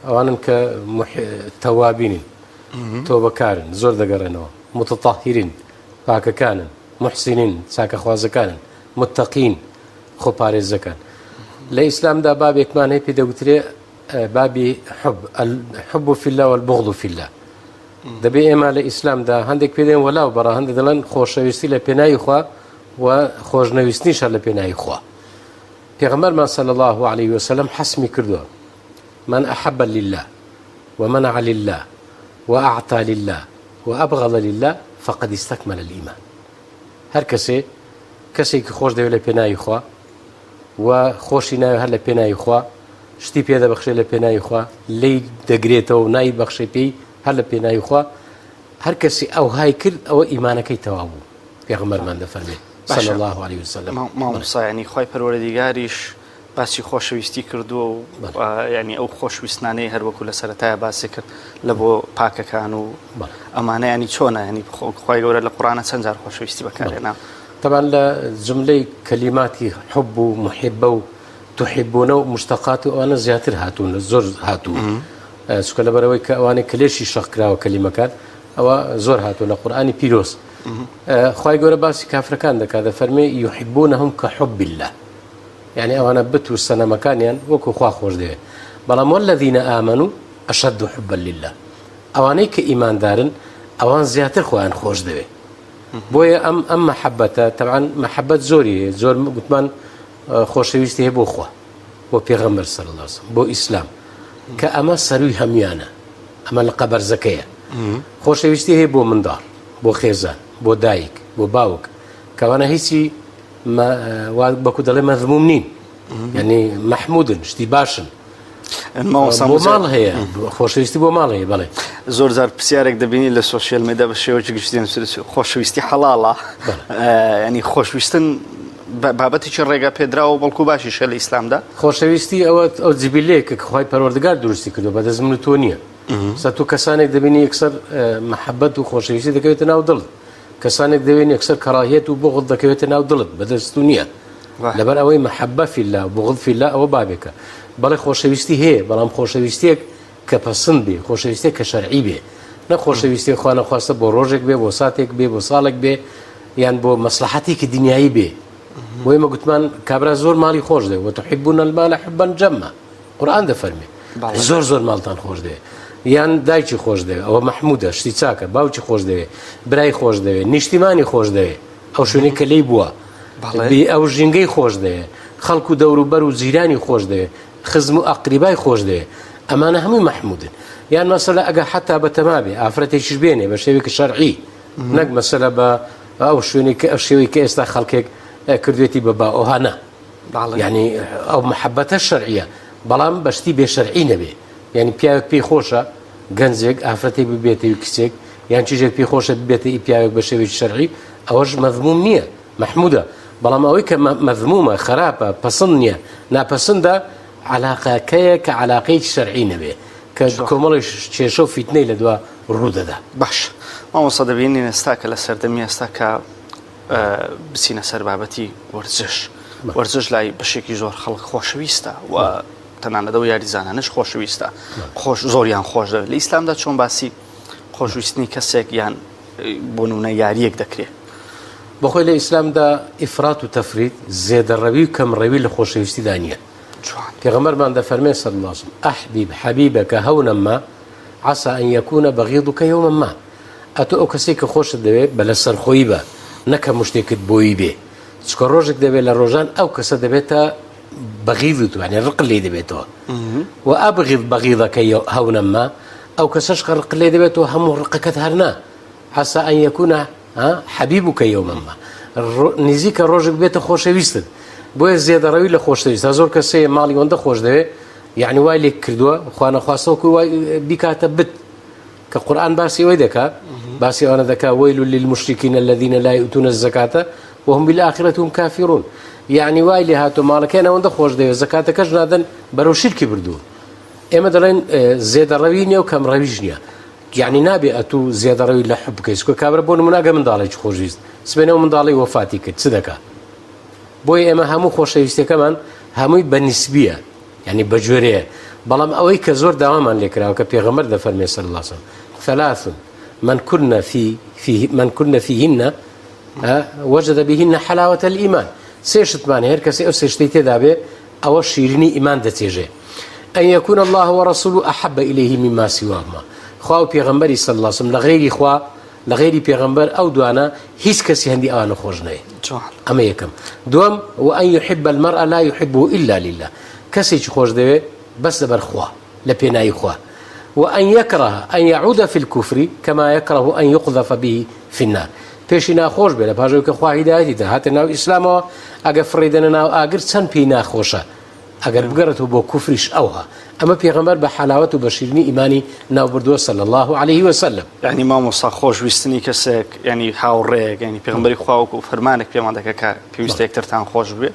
ئەوانن کە تەوابینن، تۆبەکارن، زۆر دەگەڕێنەوە، متطهرین، پاکەکانن، محسینین، چاکەخوازەکانن، متقین، خۆپارێزەکان. لە ئیسلامدا بابێکمان هەیە پێ دەوترێ بابی حب فی الله والبغض فی الله. دەبێ ئێمە لە ئیسلامدا هەندێک پێ دێن وەلاو بەڕا، هەندێک دەڵێن خۆشەویستی لە پێناوی خوا و خۆشنەویستنیشە لە پێناوی خوا. پێغەمبەرمان صلی الله عليه وسلم حەسمی کردووە من أحب لله ومنع لله وأعطى لله وأبغض لله فقد استكمل الإيمان. هەر کەسێکی خۆش دەوێت لە پێناوی خوا و خۆشی ناوێت هەر لە پێناوی خوا شتی پێدەبەخشێ لە پێناوی خوا لی دەگرێتەوە نای بەخشێ پێی هەر لە پێناوی خوا هەر کەسی ئەو های کرد ئەوە ئیمانەکەی تەواو بوو پێغەمبەرمان دەفەرمێ صلی الله عليه وسلم. مامۆستا ینی خوای پەروەردیگاریش باسی خۆشەویستی کردووە و ینی ئەو خۆشویستانەی هەروەکو لە سەرەتایە باسی کرد لە بۆ پاکەکان و ئەمانە ینی چۆنە ینی خوای گەورە لە قورئانە چەند جار خۆشەویستی بەکارهێنا. طبعا لە جملەی کەلیماتی حب و محبە و تحبونە و مشتەقات و ئەوانە زیاتر هاتوون زۆر هاتوو چونکە لەبەرەوەی کە ئەوانەی کلێشی شەق کراوە کەلیمەکان ئەوە زۆر هاتوو لە قورئانی پیرۆز. خوای گەورە باسی کافرەکان دەکات دەفەرمێ یحبونهم کەحب الله، یعنی ئەوانە بت و سەنەمەکانیان وەکو خوا خۆش دەوێت، بەڵام والذین ئامنوا ئەشەد حبا لله، ئەوانەی کە ئیماندارن ئەوان زیاتر خۆیان خۆش دەوێت. بۆیە ئەم مەحەبەتە طبعا مەحەبەت زۆری هەیە، زۆر گوتمان خۆشەویستی هەیە بۆ خوا بۆ پێغەمبەر صلی الله علیه وسلم بۆ ئیسلام کە ئەمە سەروی هەمویانە، ئەمە لە قەبەرزەکەیە. خۆشەویستی هەیە بۆ منداڵ، بۆ خێزان، بۆ دایک، بۆ باوک، کەوانە هیچی بەکو دەڵێ مەذموم نین، یعنی مەحمودن، شتی باشن. بۆ ماڵ هەیە خۆشەویستی بۆ ماڵ هەیە. بەڵێ زۆر جار پرسیارێک دەبینی لە سۆشیال میدیا بە شێوەیەکی گشتیان خۆشەویستی حەڵاڵە، ینی خۆشویستن بابەتێکی ڕێگا پێدراوە بەڵکو باشیشە لە ئیسلامدا. خۆشەویستی ئەو جیبیلەیە کە خوای پەروەردگار دروستی کردو بەدەست من و تۆ نییە. سەر تو کەسانێک دەبینی یەکسەر مەحەبەت و خۆشەویستی دەکەوێتە ناو دڵت، کەسانێک دەبێن یەکسەر کەڕاهیەت و بغض دەکەوێتە ناو دڵت بەدەست و نییە. لەبەر ئەوەی مەحەبە فی الله بغض فی الله ئەوە بابێکە. بەڵێ خۆشەویستی هەیە، بەڵام خۆشەویستیەک کە پەسند بێ، خۆشەویستێک کە شەرعی بێ، نە خۆشەویستی خوا نەخواستە بۆ ڕۆژێک بێ، بۆ ساتێک بێ، بۆ ساڵێک بێ، یان بۆ مەسلحەتێکی دنیایی بێ. بۆیە مە گوتمان کابرا زۆر ماڵی خۆش دێ وتحبون المال حبا جەمە، قورئان دەفەرمێ زۆر زۆر ماڵتان خۆش دەوێ، یان دایکی خۆش دەوێ، ئەوە مەحمودە، شتی چاکە، باوکی خۆش دەوێ، برای خۆش دەوێ، نیشتیمانی خۆش دەوێ، ئەو شوێنەی کە لێی بووە، ئەو ژینگەی خۆش دەوێ، خەڵک و دەوروبەر و جیرانی خۆش دەوێ، خزم و ئەقریبای خۆش دەوێ، ئەمانە هەمووی مەحمودن. یان مەسەلە ئەگە حتا بەتەما بێ ئافرەتێکیش بێنێ بە شێوەیەکی شەرعی، نەک مەسەلە بە ئەو شوێنی کە ئەو شێوەی کە ئێستا خەڵکێک کردوێتی بە باوهانە، یعنی ئەو مەحەبەتە شەرعیە، بەڵام بەشتی بێشەرعی نەبێ. یعنی پیاوێک پێی خۆشە گەنجێک ئافرەتێک ببێتەوە کچێک یان چیزێک پێی خۆشە ببێتە پیاوێک بە شێوەیەکی شەرعی، ئەوەش مەذموم نییە، مەحمودە. بەڵام ئەوەی کە مەذمومە، خراپە، پەسەند نییە، ناپەسەندە، عەلاقەکەیە کە عەلاقەیەکی شەرعی نەبێ، کە کۆمەڵی کێشە و فیتنەی لە دوا ڕوودەدا. باش مامۆستا دەبینین ئێستا کە لە سەردەمی ئێستا کە بچینە سەر بابەتی وەرزش، وەرزش لای بەشێکی زۆر خەڵک خۆشەویستە و تەنانەت و یاریزانانش خۆشەویستە، زۆریان خۆش دەوێت. لە ئیسلامدا چۆن باسی خۆشویستنی کەسێک یان بۆ نمونە یاریەک دەکرێت؟ بەخۆی لە ئیسلامدا ئیفرات و تەفریط، زێدەڕەوی و کەمڕەوی لە خۆشەویستیدا نییە. پێغەمبەرمان دەفەرمێ صلی الله علیه وسلم ئەحبیب حەبیبەکە هەونا ما عەسا ئەن یەکوونە بەغیضکە یەوما ما، ئەتۆ ئەو کەسێک کە خۆشت دەوێت بە لە سەرخۆیی بە، نەکە مشتێکت بۆیی بێ، چکە ڕۆژێک دەبێت لە ڕۆژان ئەو کەسە دەبێتە بەغیضت، یعنی ڕق لێ دەبێتەوە، و ئەبغیض بەغیضەکە هەونا ما، ئەو کەسەش کە ڕق لێ دەبێتەوە هەموو ڕقەکەت هەرنا، عەسا ئەن یەکوونە حەبیبکە یەوما ما، نزیکە ڕۆژێک بێتە خۆشەویستت. بۆیە زێدەڕەوی لە خۆشەویستە زۆر کەسەیە ماڵی ئەوەندە خۆش دەوێت، یعنی وای لێک کردووە خوا نەخواستەوەکو وای بیکاتە بت، کە قورئان باسی ئەوەی دەکات، باسی ئەوانە دەکات وەیل للمشرکین الذین لا یؤتون الزکاة وهم بالآخرة هم کافرون، یعنی وای لێ هاتۆ ماڵەکەیان ئەوەندە خۆش دەوێت زەکاتەکەش نادەن بەرەو شیرکی بردووە. ئێمە دەڵێن زێدەڕەوی نییە و کەمڕەویش نییە، یعنی نابێ ئەتوو زێدەڕەوی لە حوب بکەیت، چکە کابرا بۆ نمونە ئەگە منداڵێکی خۆشویست سبێنەوە منداڵی وەفاتی کرد چ دەکات؟ بۆیە ئێمە هەموو خۆشەویستەکەمان هەمووی بەنسبیە، یعنی بەجۆرەیە، بەڵام ئەوەی کە زۆر داوامان لێکراوە کە پێغەمبەر دەفەرمێ صلی الله علیه وسلم ثلاث من كن فيهن وجد بهن حلاوة الإيمان، سێشتمان هەر کەسێ ئەو سێشتەی تێدا بێ ئەوە شیرینی ئیمان دەچێژێ. أن يكون الله ورسوله أحب إليه مما سواهما، خوا و پێغەمبەری صلی الله علیه وسلم لە غەیری خوا لە غەیری پێغەمبەر ئەو دوانە هیچ کەسی هەندی ئەوانە خۆش نەیە. ئەمە یەکەم. دووەم وأن يحب المرء لا يحبه إلا لله، کەسێکی خۆش دەوێت بەس لەبەر خوا لە پێناوی خوا، وأن يكره أن يعود في الكفر كما يكره أن يقذف به في النار، پێشی ناخۆش بێ لە پاژەوەی کە خوا هیدایەتی دا هاتە ناو ئیسلامەوە ئەگە فڕێدەنە ناو ئاگر چەند پێی ناخۆشە ئەگەر بگەڕێتەوە بۆ کوفریش ئەوها ئەمە پێغەمبەر بە حەلاوەت و بە شیرینی ئیمانی ناوبردووە صلی الله عليه وسلم. یعنی مامۆستا خۆشویستنی کەسێک ینی هاوڕێک ینی پێغەمبەری خوا و فەرمانێک پێمان دەکات کە پێویستە یەکترتان خۆش بێ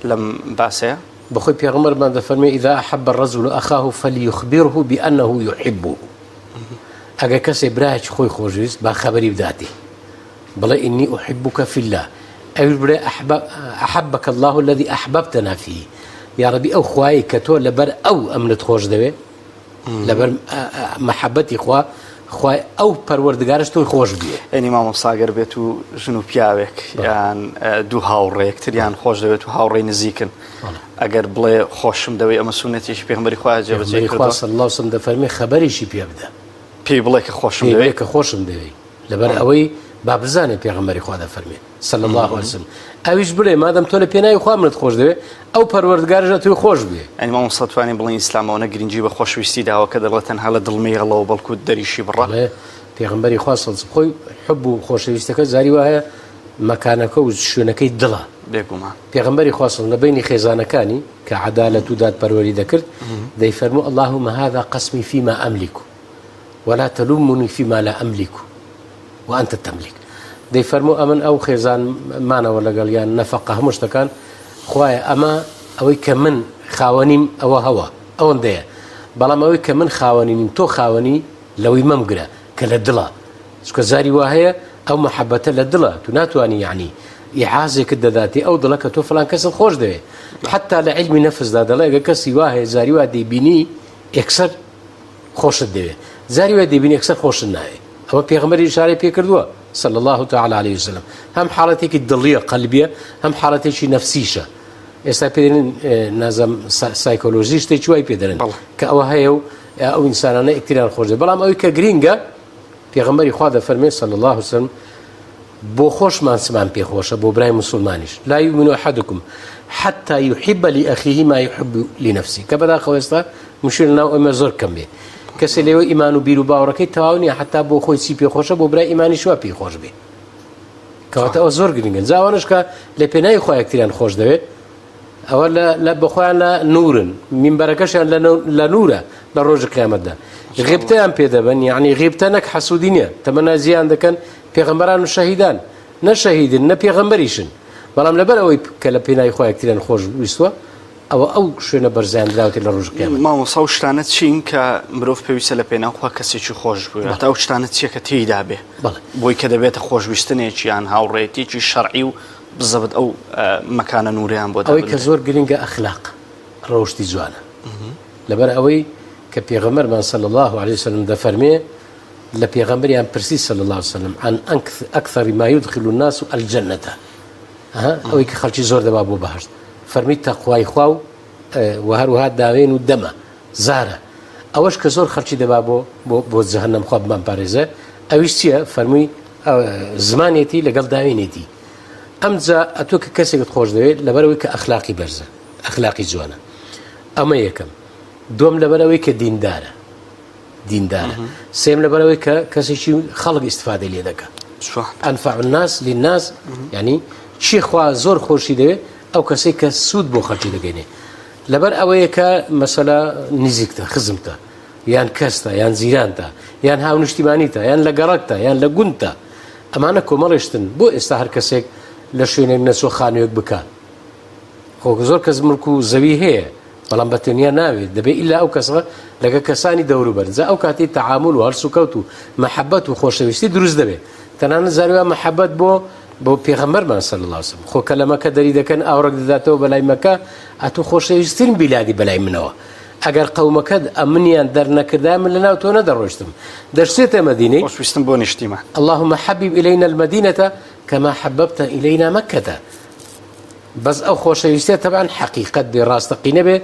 لەم باسەیە بخۆی پێغەمبەرمان دەفەرمێ ئیذا أحب الرجل أخاه فليخبره بأنه يحبه. ئەگەر کەسێ برایەکی خۆی خۆشویست با خەبەری بداتێ بڵێ ئینی أحبك في الله ئەوش بڵێ أحبك الله الذي أحببتنا فيه یا رەبی ئەو خوایە کە تۆ لەبەر ئەو ئەمنت خۆش دەوێ لەبەر مەحەبەتی خوا خوای ئەو پەروەردگارش تۆی خۆش بێ. ینی مامۆستاگەر بێت و ژن و پیاوێک یان دوو هاوڕێیەکتریان خۆش دەوێت و هاوڕێی نزیکن ئەگەر بڵێ خۆشم دەوێت ئەمە سونەتێکی پێغەمبەری خوا جێبەجێ کردووە صلی الله وسلم دەفەرمێ خەبەریشی پێ بدە پێی بڵێ کە خۆشم دەوێت کە خۆشم دەوێت لەبەر ئەوەی با بزانێ پێغەمبەری خوا دەفەرمێ صلی الله عليه وسلم ئەویش بڵێ مادەم تۆ لە پێناوی خوا منت خۆش دەوێت ئەو پەروەردگارش توی خۆش بێ. ئەنی مامۆستا توانین بڵێن ئیسلامەوە گرنگی بە خۆشویستی داوە کە دەڵێت تەنها لە دڵمێڵەوە بەڵکو دەریشی بڕە پێغەمبەری خوا خۆی حب و خۆشەویستەکە زاری وایە مەکانەکە و شوێنەکەی دڵە بێگومان پێغەمبەری خوا لە بینی خێزانەکانی کە عەدالەت و دادپەروەری دەکرد دەیفەرموو اللهم هذا قسمي فيما أملك ولا تلومني فيما لا أملك وأنت تملك. دەیفەرموو ئەمن ئەو خێزانمانەوە لەگەڵ یان نەفەقە هەموو شتەکان خوایە ئەمە ئەوەی کە من خاوەنیم ئەوە هەوە ئەوەندەیە بەڵام ئەوەی کە من خاوەنیم تۆ خاوەنی لەوەی مەمگرە کە لە دڵە چکە زاری وا هەیە ئەو مەحەبەتە لە دڵە تو ناتوانانی یعنی ئیعازێکت دەداتی ئەو دڵە کە تۆ فلان کەست خۆش دەوێت حتا لە عیلمی نەفسدا دەڵێ ئەگەر کەسی وا هەیە زاری وا دەیبینی یەکسەر خۆشت دەوێت زاری وا دەیبینی یەکسەر خۆشت ناوێت. ئەوە پێغەمبەری ئیشارەی پێ کردووە صلی الله تعالى عليه وسلم هەم حاڵەتێکی دڵیە قەلبیە هەم حاڵەتێکی نەفسیشە. ئێستا پێدەن نازەم سایکۆلۆژی شتێکی وای پێدەرن کە ئەوە هەیە و ئەو ئینسانانە ئەکتریان خۆش دەوێت بەڵام ئەوەی کە گرینگە پێغەمبەری خوا دەفەرمێ صلی الله عليه وسلم بۆ خۆشمان سمان پێخۆشە بۆ برای مسلمانیش لا يؤمن أحدكم حتى يحب لأخيه ما يحب لنفسه کە بەداخەوە ئێستا مشکل ناو ئەمە زۆر کەم بێ کەسێ لێوە ئیمان و بیر و باوەڕەکەی تەواو نییە حتا بۆ خۆی چی پێخۆشە بۆ برای ئیمانیش وا پێی خۆش بێ کەواتە ئەوە زۆر گرنگن جاوانش کە لە پێناوی خوا یەکتریان خۆش دەوێت ئەوە لە بەخۆیان لە نورن مینبەرەکەشیان لە نورە لە ڕۆژی قیامەتدا غیبتەیان پێدەبن یعنی غیبتە نەک حەسوودی نییە تەمەنا زیان دەکەن پێغەمبەران و شەهیدان نە شەهیدن نە پێغەمبەریشن بەڵام لەبەر ئەوەی کە لە پێناوی خوا یەکتریان خۆش ویستووە ئەوە ئەو شوێنە بەرزیاندراوەتی لە ڕۆژی قیامەت. مامۆستا و شتانە چین کە مرۆڤ پێویستە لە پێناو خوا کەسێکی خۆش بووێت تا ئەو شتانە چیە کە تێیدا بێ بۆی کە دەبێتە خۆشویستنێکی یان هاوڕێیەتێکی شەرعی و بزەبت ئەو مەکانە نوریان بۆ ئەوەی کە زۆر گرنگە ئەخلاق ڕۆشتی جوانە لەبەر ئەوەی کە پێغەمبەرمان صلی الله عليه وسلم دەفەرمێ لە پێغەمبەریان پرسی صلی الله عليه وسلم عن أكثر ما يدخل الناس الجنة ئەوەی کە خەڵکی زۆر دەبا بۆ بەهەشت فەرمی تەقوای خوا و هەروەها داوێن و دەمە زارە ئەوەش کە زۆر خەڵکی دەبا بۆ جەهەنەم خوا بمان پارێزە ئەویش چییە فەرمووی زمانێتی لەگەڵ داوێنێتی ئەمجا ئەتۆ کە کەسێکت خۆش دەوێت لەبەرەوەی کە ئەخلاقی بەرزە ئەخلاقی جوانە ئەمە یەکەم دوم لەبەرەوەی کە دیندارە سێم لەبەرەوەی کە کەسێکی خەڵک ئیستفادە لێ دەکات ئەنفع الناس للناس یعنی چی خوا زۆر خۆشی دەوێت ئەو کەسێک کە سوود بۆ خەڵکی دەگەێنێ لەبەر ئەوەیە کە مەسەلا نزیکتە خزمتە یان کەستە یان زیرانتە یان هاو نیشتیمانیتە یان لە گەڕەکتە یان لە گوندتە ئەمانە کۆمەڵێشتن بۆ ئێستا هەر کەسێک لە شوێنێک نەچۆ خانوێک بکات خۆ زۆر کەس ملک و زەوی هەیە بەڵام بەتەنیا ناوێت دەبێت ئیلا ئەو کەسە لەگە کەسانی دەوروبەر جا ئەو کاتی تەعامل و هەڵس و کەوت و مەحەبەت و خۆشەویستی دروست دەبێت تەنانەت زاروە مەحەبەت بۆ پێغەمبەرمان صلی الله عليه وسلم خۆ کە لە مەکە دەری دەکەن ئاوڕێک دەداتەوە بەلای مەکە ئەتۆ خۆشەویستترین بیلادی بەلای منەوە ئەگەر قەومەکەت ئەمنیان دەرنەکردا من لەناو تۆ نەدەڕۆشتم دەرسێتە مەدینەی خۆشویستم بۆ نیشتیمە اللهم حبب إلينا المدينة كما حببت إلينا مكة بەس ئەو خۆشەویستە تەبان حەقیقەت بێ ڕاستەقی نەبێ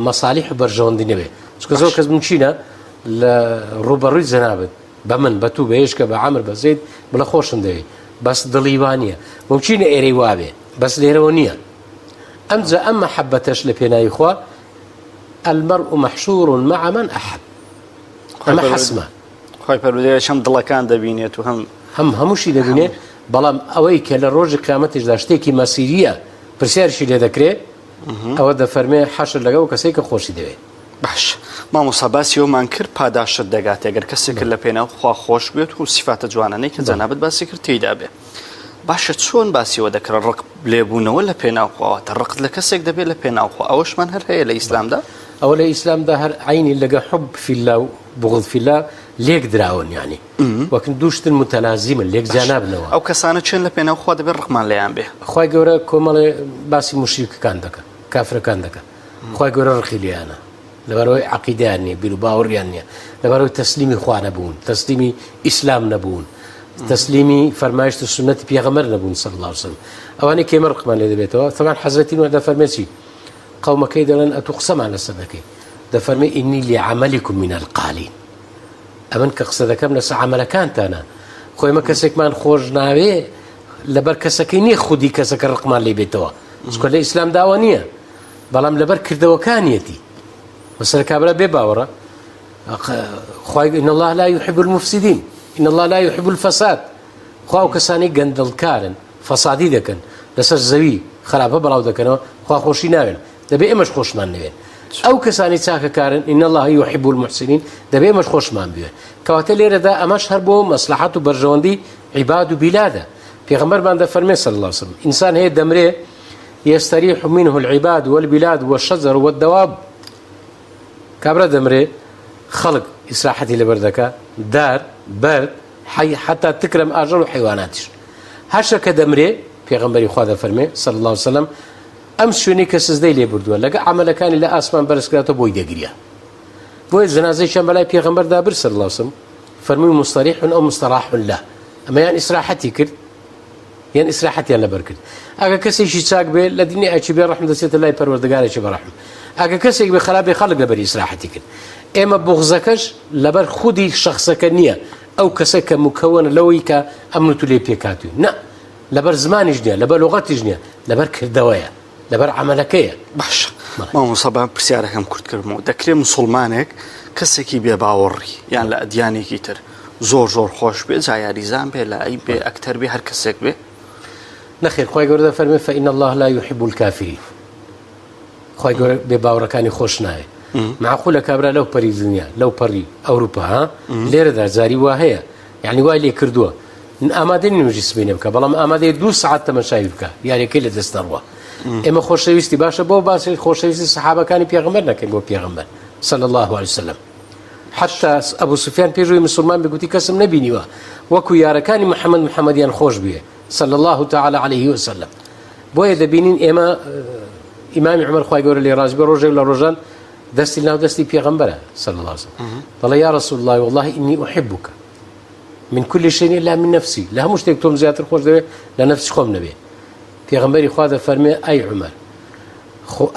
مەسالیح و بەرژەوەندی نەبێ چکە زۆر کەس بچینە لە ڕوبەڕووی جەنابەت بە من بە تو بە هێشکە بە عەمر بە زەید بڵە خۆشم دەوێت بەس دڵی وانە بچینە ئێرەی وابێ بەس لێرەوە نییە ئەمجا ئەم مەحەبەتەش لە پێناوی خوا المرء محشور مع من أحب ئەمە حەسمە خۆی پەروەردگار هەم دڵەکان دەبینێت و هەمووشی دەبینێت بەڵام ئەوەی کە لە ڕۆژی قیامەتیشدا شتێکی مەسیریە پرسیارشی لێ دەکرێت ئەوە دەفەرمێ حەشر لەگەڵ کەسێک کە خۆشی دەوێت. باش مامۆستا باسیەوەمان کرد پاداشت دەگات ئەگەر کەسێک لە پێناو خوا خۆش بێت و سیفاتە جوانانەی کە جەنابەت باسی کرد تێیدا بێ. باشە چۆن باسیەوە دەکرێت ڕق لێبوونەوە لە پێناوخواوەتە ڕقت لە کەسێک دەبێت لە پێناوخوا ئەوەشمان هەر هەیە لە ئیسلامدا؟ ئەوە لە ئیسلامدا هەر عینی لەگە حب فیلا و بغض فیلا لێک دراون یعنی وەکن دووشتن متەلازیمن لێک جانابنەوە. ئەو کەسانە چێن لە پێناوخوا دەبێت ڕقمان لەیان بێ. خوای گەورە کۆمەڵێ باسی مشریکەکان دەکەن کافرەکان دەکەن خوای گەورە ڕقی لێیانە لەبەرەوەی عەقیدەیان نییە بیر و باوەڕیان نییە لەبەرەوەی تەسلیمی خوا نەبوون تەسلیمی ئیسلام نەبوون تەسلیمی فەرمایشت و سونەتی پێغەمبەر نەبوون صلی الله علیه وسلم ئەوانەی کێمە ڕقمان لێ دەبێتەوە طبعا حەزرەتی نوح دەفەرمێ چی قەومەکەی دەڵێن ئەتوو قسەمان لەسەر دەکەی دەفەرمێ ئینی لعەمەلیکم من القالین ئەمن کە قسە دەکەم لەسەر عەمەلەکانتانە خۆی مە کەسێکمان خۆش ناوێ لەبەر کەسەکەی نییە خودی کەسەکە ڕقمان لێ بێتەوە چکە لە ئیسلام داوا نییە بەڵام لەبەر کردەوەکانیەتی مەسەلە کابرا بێ باوەڕە خوای إن الله لا يحب المفسدين إن الله لا يحب الفساد خوا و کەسانی گەندەڵکارن فەسادی دەکەن لەسەر زەوی خراپە بەڵاو دەکەنەوە خوا خۆشی ناوێن دەبێ ئێمەش خۆشمان نوێن ئەو کەسانی چاکەکارن إن الله يحب المحسنين دەبێ ئێمەش خۆشمان بوێ کەواتە لێرەدا ئەمەش هەر بۆ مەسلحەت و بەرژەوەندی عیباد و بیلادە پێغەمبەرمان دەفەرمێ صلی الله عليه وسلم ئینسان هەیە دەمرێ يستريح منه العباد والبلاد والشجر والدواب کابرا دەمرێ خەڵک ئیسراحەتی لەبەر دەکا دار بەرد حتا تکرم ئاژەڵ و حیواناتیش هەرشەکە دەمرێ پێغەمبەری خوا دەفەرمێ صلی الله عليه وسلم ئەم شوێنەی کە سزدەی لێ بردووە لەگە عەمەلەکانی لە ئاسمان بەرزکراتەوە بۆی دەگریا بۆیە جەنازەیشیان بەلای پێغەمبەردا برد صلی الله عليه وسلم فەرمووی مستەریح ئەو مستەراح له ئەمە یان ئیسراحەتی کرد یان ئیسراحەتیان لەبەر کرد ئەگە کەسێکی چاک بێ لە دینی ئەچی بێ ڕەحم دەچێتە لای پەروەردگارێکی بەڕەحم ئەگە کەسێک بێ خراپ بێ خەڵک لەبەر ئیسراحەتی کرد ئێمە بغزەکەش لەبەر خودی شخصەکە نییە ئەو کەسە کە مکەوەنە لەوەی کە ئەمن تو لێ پێکاتوی نە لەبەر زمانیش نییە لەبەر لوغەتیش نییە لەبەر کردەوەیە لەبەر عەمەلەکەیە. باش مامۆستا بە پرسیارەکەم کورتکردمەوە دەکرێت مسلمانێک کەسێکی بێ باوەڕی یان لە ئەدیانێکی تر زۆر خۆش بێ جا یاریزان بێ لە ئەی بێ ئەکتەر بێ هەر کەسێک بێ نەخێر خوای گەورە دەفەرمێ فإن الله لا يحب الكافرين خوای گەورە بێ باوەڕەکانی خۆش نایە معقولە کابرا لەو پەری دنیا لەو پەڕی ئەوروپا ها لێرەدا جاری وا هەیە یعنی وای لێ کردووە ئامادەی نوێژی سبینێ بکە بەڵام ئامادەی 2 ساعت تەماشای بکە یاریەکەی لە دەست دەڕوە ئێمە خۆشەویستی باشە بۆ باسی خۆشەویستی سەحابەکانی پێغەمبەر نەکەین بۆ پێغەمبەر صلی الله عليه وسلم حتى ئەبوو سوفیان پێشووی مسلمان بگوتی کەسم نەبینیوە وەکو یارەکانی محەممەدیان خۆش بوێ صلى الله تعالى عليه وسلم بۆیە دەبینین ئێمە ئیمامی عومەر خوای گەورە لێ ڕازی بە ڕۆژێک لە ڕۆژان دەستی ناو دەستی پێغەمبەرە صلى الله عليه وسلم دەڵێ یا رسول الله والله إني أحبك من كل شيء إلا من نفسي لە هەموو شتێک تۆم زیاتر خۆش دەوێت لە نەفسی خۆم نەبێ پێغەمبەری خوا دەفەرمێ ئەی عومەر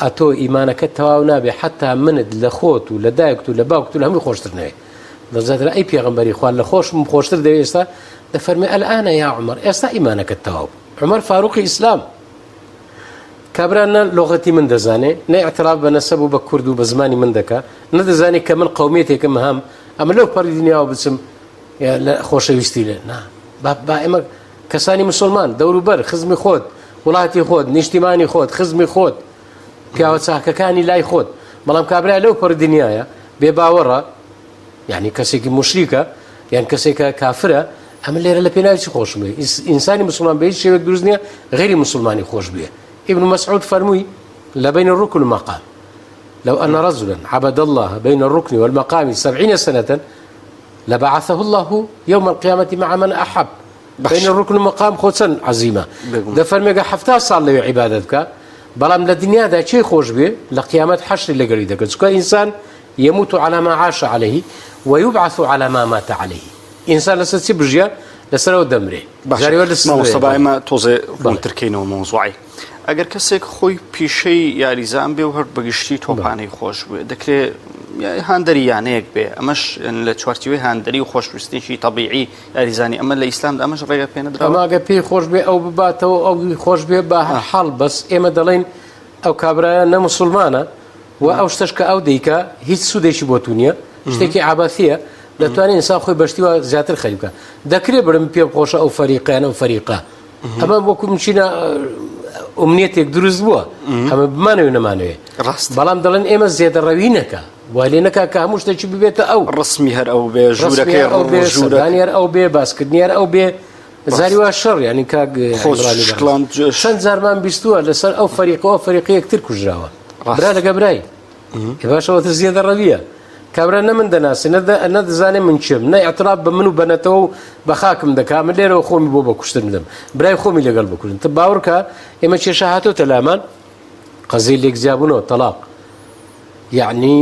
ئەتۆ ئیمانەکەت تەواو نابێ حتا منت لە خۆت و لە دایکت و لە باوکت و لە هەمووی خۆشتر نەوێ دەزاترە ئەی پێغەمبەری خوا لە خۆشم خۆشتر دەوێ ئێستا دەفەرمێ الآن يا عمر ئێستا ئیمانەکەت تەواو عمر فاروقی ئیسلام کابرا نە لۆغەتی من دەزانێ نە ئیعتراف بە نەسەب و بە کورد و بە زمانی من دەکا نەدەزانێ کە من قەومێتێکم هەم ئەمە لەو پەڕی دنیاوە بچم لە خۆشەویستی لێ نا با ئێمە کەسانی مسلمان دەوروبەر خزمی خۆت وڵاتی خۆت نیشتیمانی خۆت خزمی خۆت پیاوە چاکەکانی لای خۆت بەڵام کابرا لەو پەڕی دنیایە بێ باوەڕە یعنی کەسێکی مشریکە یان کەسێکە کافرە ئەمە لێرە لە پێناوی چی خۆش بێ ئینسانی مسلمان بە هیچ شێوەیەک دروست نییە غیری مسلمانی خۆش بێ ابن مسعود فرموي لبين الركن والمقام لو أن رجلا عبد الله بين الركن والمقام 70 سنة لبعثه الله يوم القيامة مع من أحب بين الركن والمقام خوتسن عزيمة ده فرمي حفتا صار له عبادتك بلام للدنيا ده شيء خوش به لقيامة حشر اللي قريدك إنسان يموت على ما عاش عليه ويبعث على ما مات عليه إنسان لسه برجيا لسه دمره جاري ولا سبا ما توزي بونتركينو موضوعي ئەگەر کەسێک خۆی پیشەی یاریزان بێ و هەر بەگشتی تۆپانەی خۆش بێ دەکرێت هاندەری یانەیەک بێ ئەمەش لە چوارچوەی هاندەری و خۆشویستێکی تەبیعی یاریزانی ئەمە لە ئیسلامدا ئەمەش ڕێگە پێ نەدراوە ئەماگە پێی خۆش بێ ئەو بباتەوە ئەو خۆش بێ بە هەر حاڵ بەس ئێمە دەڵێن ئەو کابرایە نە موسڵمانە و ئەو شتەش کە ئەو دەیکە هیچ سوودێکی بۆ تو نییە شتێکی عابەسیە دەتوانێت ئینسان خۆی بەشتیوە زیاتر خەریک بکە دەکرێت برم پێ بخۆشە ئەو فەریقیان ئەو فەریقا ئەمە وەکو مچینە ئومنیەتێک دروست بووە ئەمە بمانەوە نەمانەوێ بەڵام دەڵێن ئێمە زێدەڕەوی نەکە وای لێ نەکا کە هەموو شتێکی ببێتە ئەو ڕسمی هەر ئەو بێ ژوورەکەی ڕۆژورانی هەر ئەو بێ باسکردنی هەر ئەو بێ زاری وا شەڕ ینی کاک چەند زارمان بیستووە لەسەر ئەو فەریقەوە فەریقی یەکتر کوژراوە برا لەگە برای باشەوەتە زێدەڕەویە کابرا نە من دەناسی نەدەزانێ من چم نە ئەتراف بە من و بەنەتەوە و بە خاکم دەکا من لێرەوە خۆمی بۆ بە کوشتن بدەم برای خۆمی لەگەڵ بکوژن تە باوەڕکە ئێمە کێشە هاتۆتە لامان قەزەی لێکزیابوونەوە تەلاق یعنی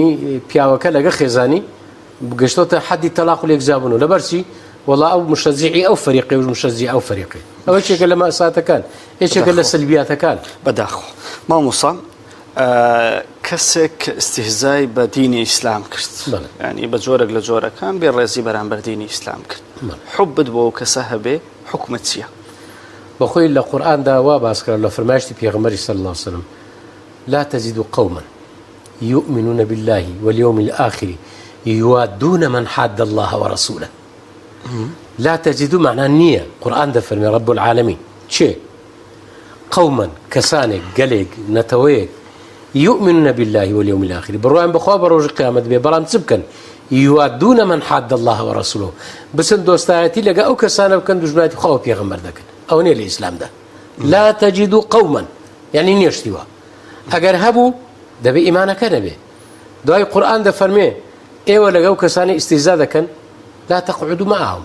پیاوەکە لەگە خێزانی گەشتۆتە حەدی تەلاق و لێکزیابوونەوە لەبەرچی وەڵا ئەو مشەجیعی ئەو فەریقی و مشەجیع ئەو فەریقی ئەوە یەکێکە لە مەساتەکان یەکێکە لە سلبیاتەکان بەداخۆ مامۆسا کەسێک استیهزای بە دینی ئیسلام کرد ینی بە جۆرێک لە جۆرەکان بێ ڕێزی بەرامبەر دینی ئیسلام کرد حوبت بۆ ئەو کەسە هەبێ حکومت چییە بەخۆی لە قورئاندا وا باسکرا لە فەرمایشتی پێغەمبەری صلی الله عليه وسلم لا تجد قوما يؤمنون بالله واليوم الآخر يوادون من حاد الله ورسوله لا تجد معنى النية قرآن ده فرمي رب العالمين شيء قوما كسانك قلق نتويك يؤمنون بالله واليوم الآخر بروان بخوا بروج قيامة ببرام سبكن يوادون من حاد الله ورسوله بس دوستاتي لقى أو كسانا وكان دجمناتي خوا بيغمبر ذاك أو نيل الإسلام ده لا تجد قوما يعني نيشتوا أجر هبو ده بإيمانك نبي دعاء القرآن ده فرمي إيه ولا جو كساني استزادة كان لا تقعدوا معهم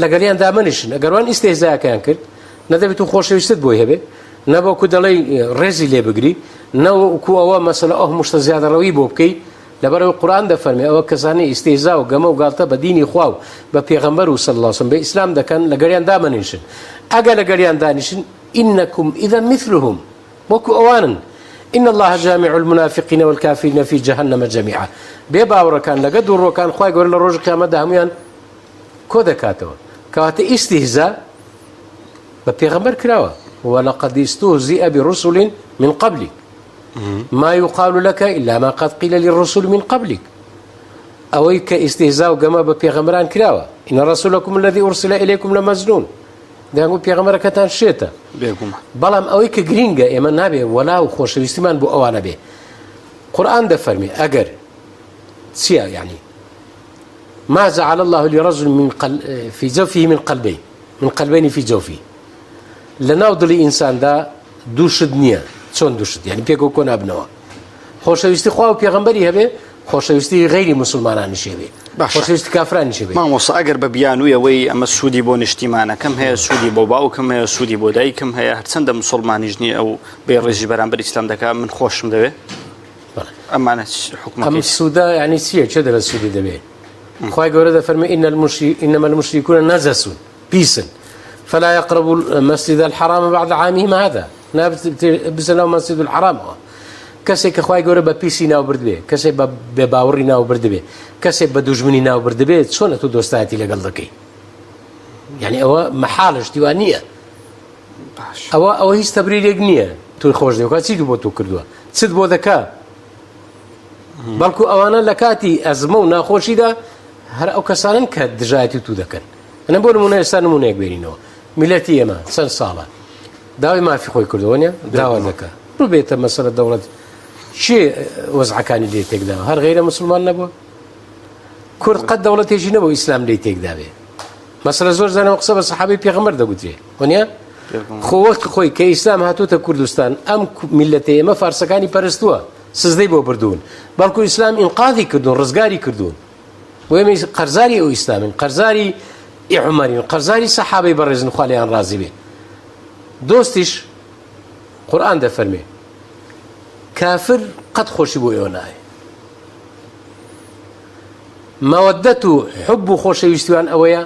لقاليان ده منشن أجروان استهزاء كان كل ندبتو خوش يستد بويه به نبو كدلي رزي لي بقري نو كو أوا مثلا مش زيادة روي بوبكي لبرو القرآن ده فرمي أو كساني استهزاء وجمع وقالته بديني خواو ببيغمبر صلى الله عليه وسلم بإسلام ده كان لقاليان ده منشن أجا لقاليان ده نشن إنكم إذا مثلهم وكو أوانا إن الله جامع المنافقين والكافرين في جهنم جميعا بيباور كان لقد ورو كان خواي يقول لروج قيامة دهميان كودا كاتو كات استهزاء ببيغمبر كراوة ولقد استهزئ برسل من قبلك ما يقال لك إلا ما قد قيل للرسل من قبلك أويك استهزاء وقما ببيغمبران كراوة إن رسولكم الذي أرسل إليكم لمجنون دهمو بيغمبر كتان شيتا بلام أويك جرينجا إما نابي ولا وخوش الاستمان بو أوانا بي قرآن ده فرمي أجر سيا يعني ما جعل الله لرجل من في جوفه من قلبين في جوفه لناوض الإنسان ده دوشد نية شون دوشد يعني بيكو كون أبنوا خوش يستخوا وبيغمبري هبه خوش يستي غير مسلمان نشيبه خوش يستي كافران نشيبه ما موسى أجر ببيانوية وي أما السودي بون اجتماعنا كم هي السودي بوباو كم هي السودي بوداي كم هي هرسند مسلمان يجني أو بيرجي برامبر الإسلام ده من خوش مدوي أما أنا حكمك أم السودا يعني سيا كذا السودي ده خواهي قولة فرمي إنما المشركون نجس بيسن فلا يقربوا المسجد الحرام بعد عامهم هذا بسنا مسجد الحرام كسي كخواهي قولة ببيسي ناو برد بيه كسي بباوري ناو برد بيه كسي بدوجمني ناو برد بيه شونه تو دوستاتي لقلدكي يعني أو محالش ديوانية أو هي استبرير يقنية تو خوش ديوكا تسيدو بو تو كردوا تسيد بو ذكاء بەڵکو ئەوانە لە کاتی ئەزمە و ناخۆشیدا هەر ئەو کەسانن کە دژایەتی تو دەکەن ئەنە بۆ نمونە ئێستا نمونەیەک بێنینەوە میلەتی ئێمە چەند ساڵە داوای مافی خۆی کردەوە نیە داوا دەکە ڕووبێتە مەسەلە دەوڵەت چێ وەزعەکانی لێ تێکداوە هەر غەیرە مسلمان نەبووە کورد قەت دەوڵەتێکی نەبوو ئیسلام لێ تێکداوێ مەسەلە زۆر زانەوە قسە بە سەحابەی پێغەمبەر دەگوترێ وانە خۆ وەختی خۆی کە ئیسلام هاتووتە کوردستان ئەم میلەتە ئێمە فارسەکانی پەرستووە سزدەی بۆ بردوون بەڵکو ئیسلام ئینقاذی کردوون ڕزگاری کردوون وێمە قەرزاری ئەو ئیسلامن قەرزاری عومەرین قەرزاری سەحابەی بەڕێزن خوا لێیان ڕازی بێ دۆستیش قورئان دەفەرمێ کافر قەت خۆشی بۆ ئێوە نایە مەوەدەت و حوب و خۆشەویستیوان ئەوەیە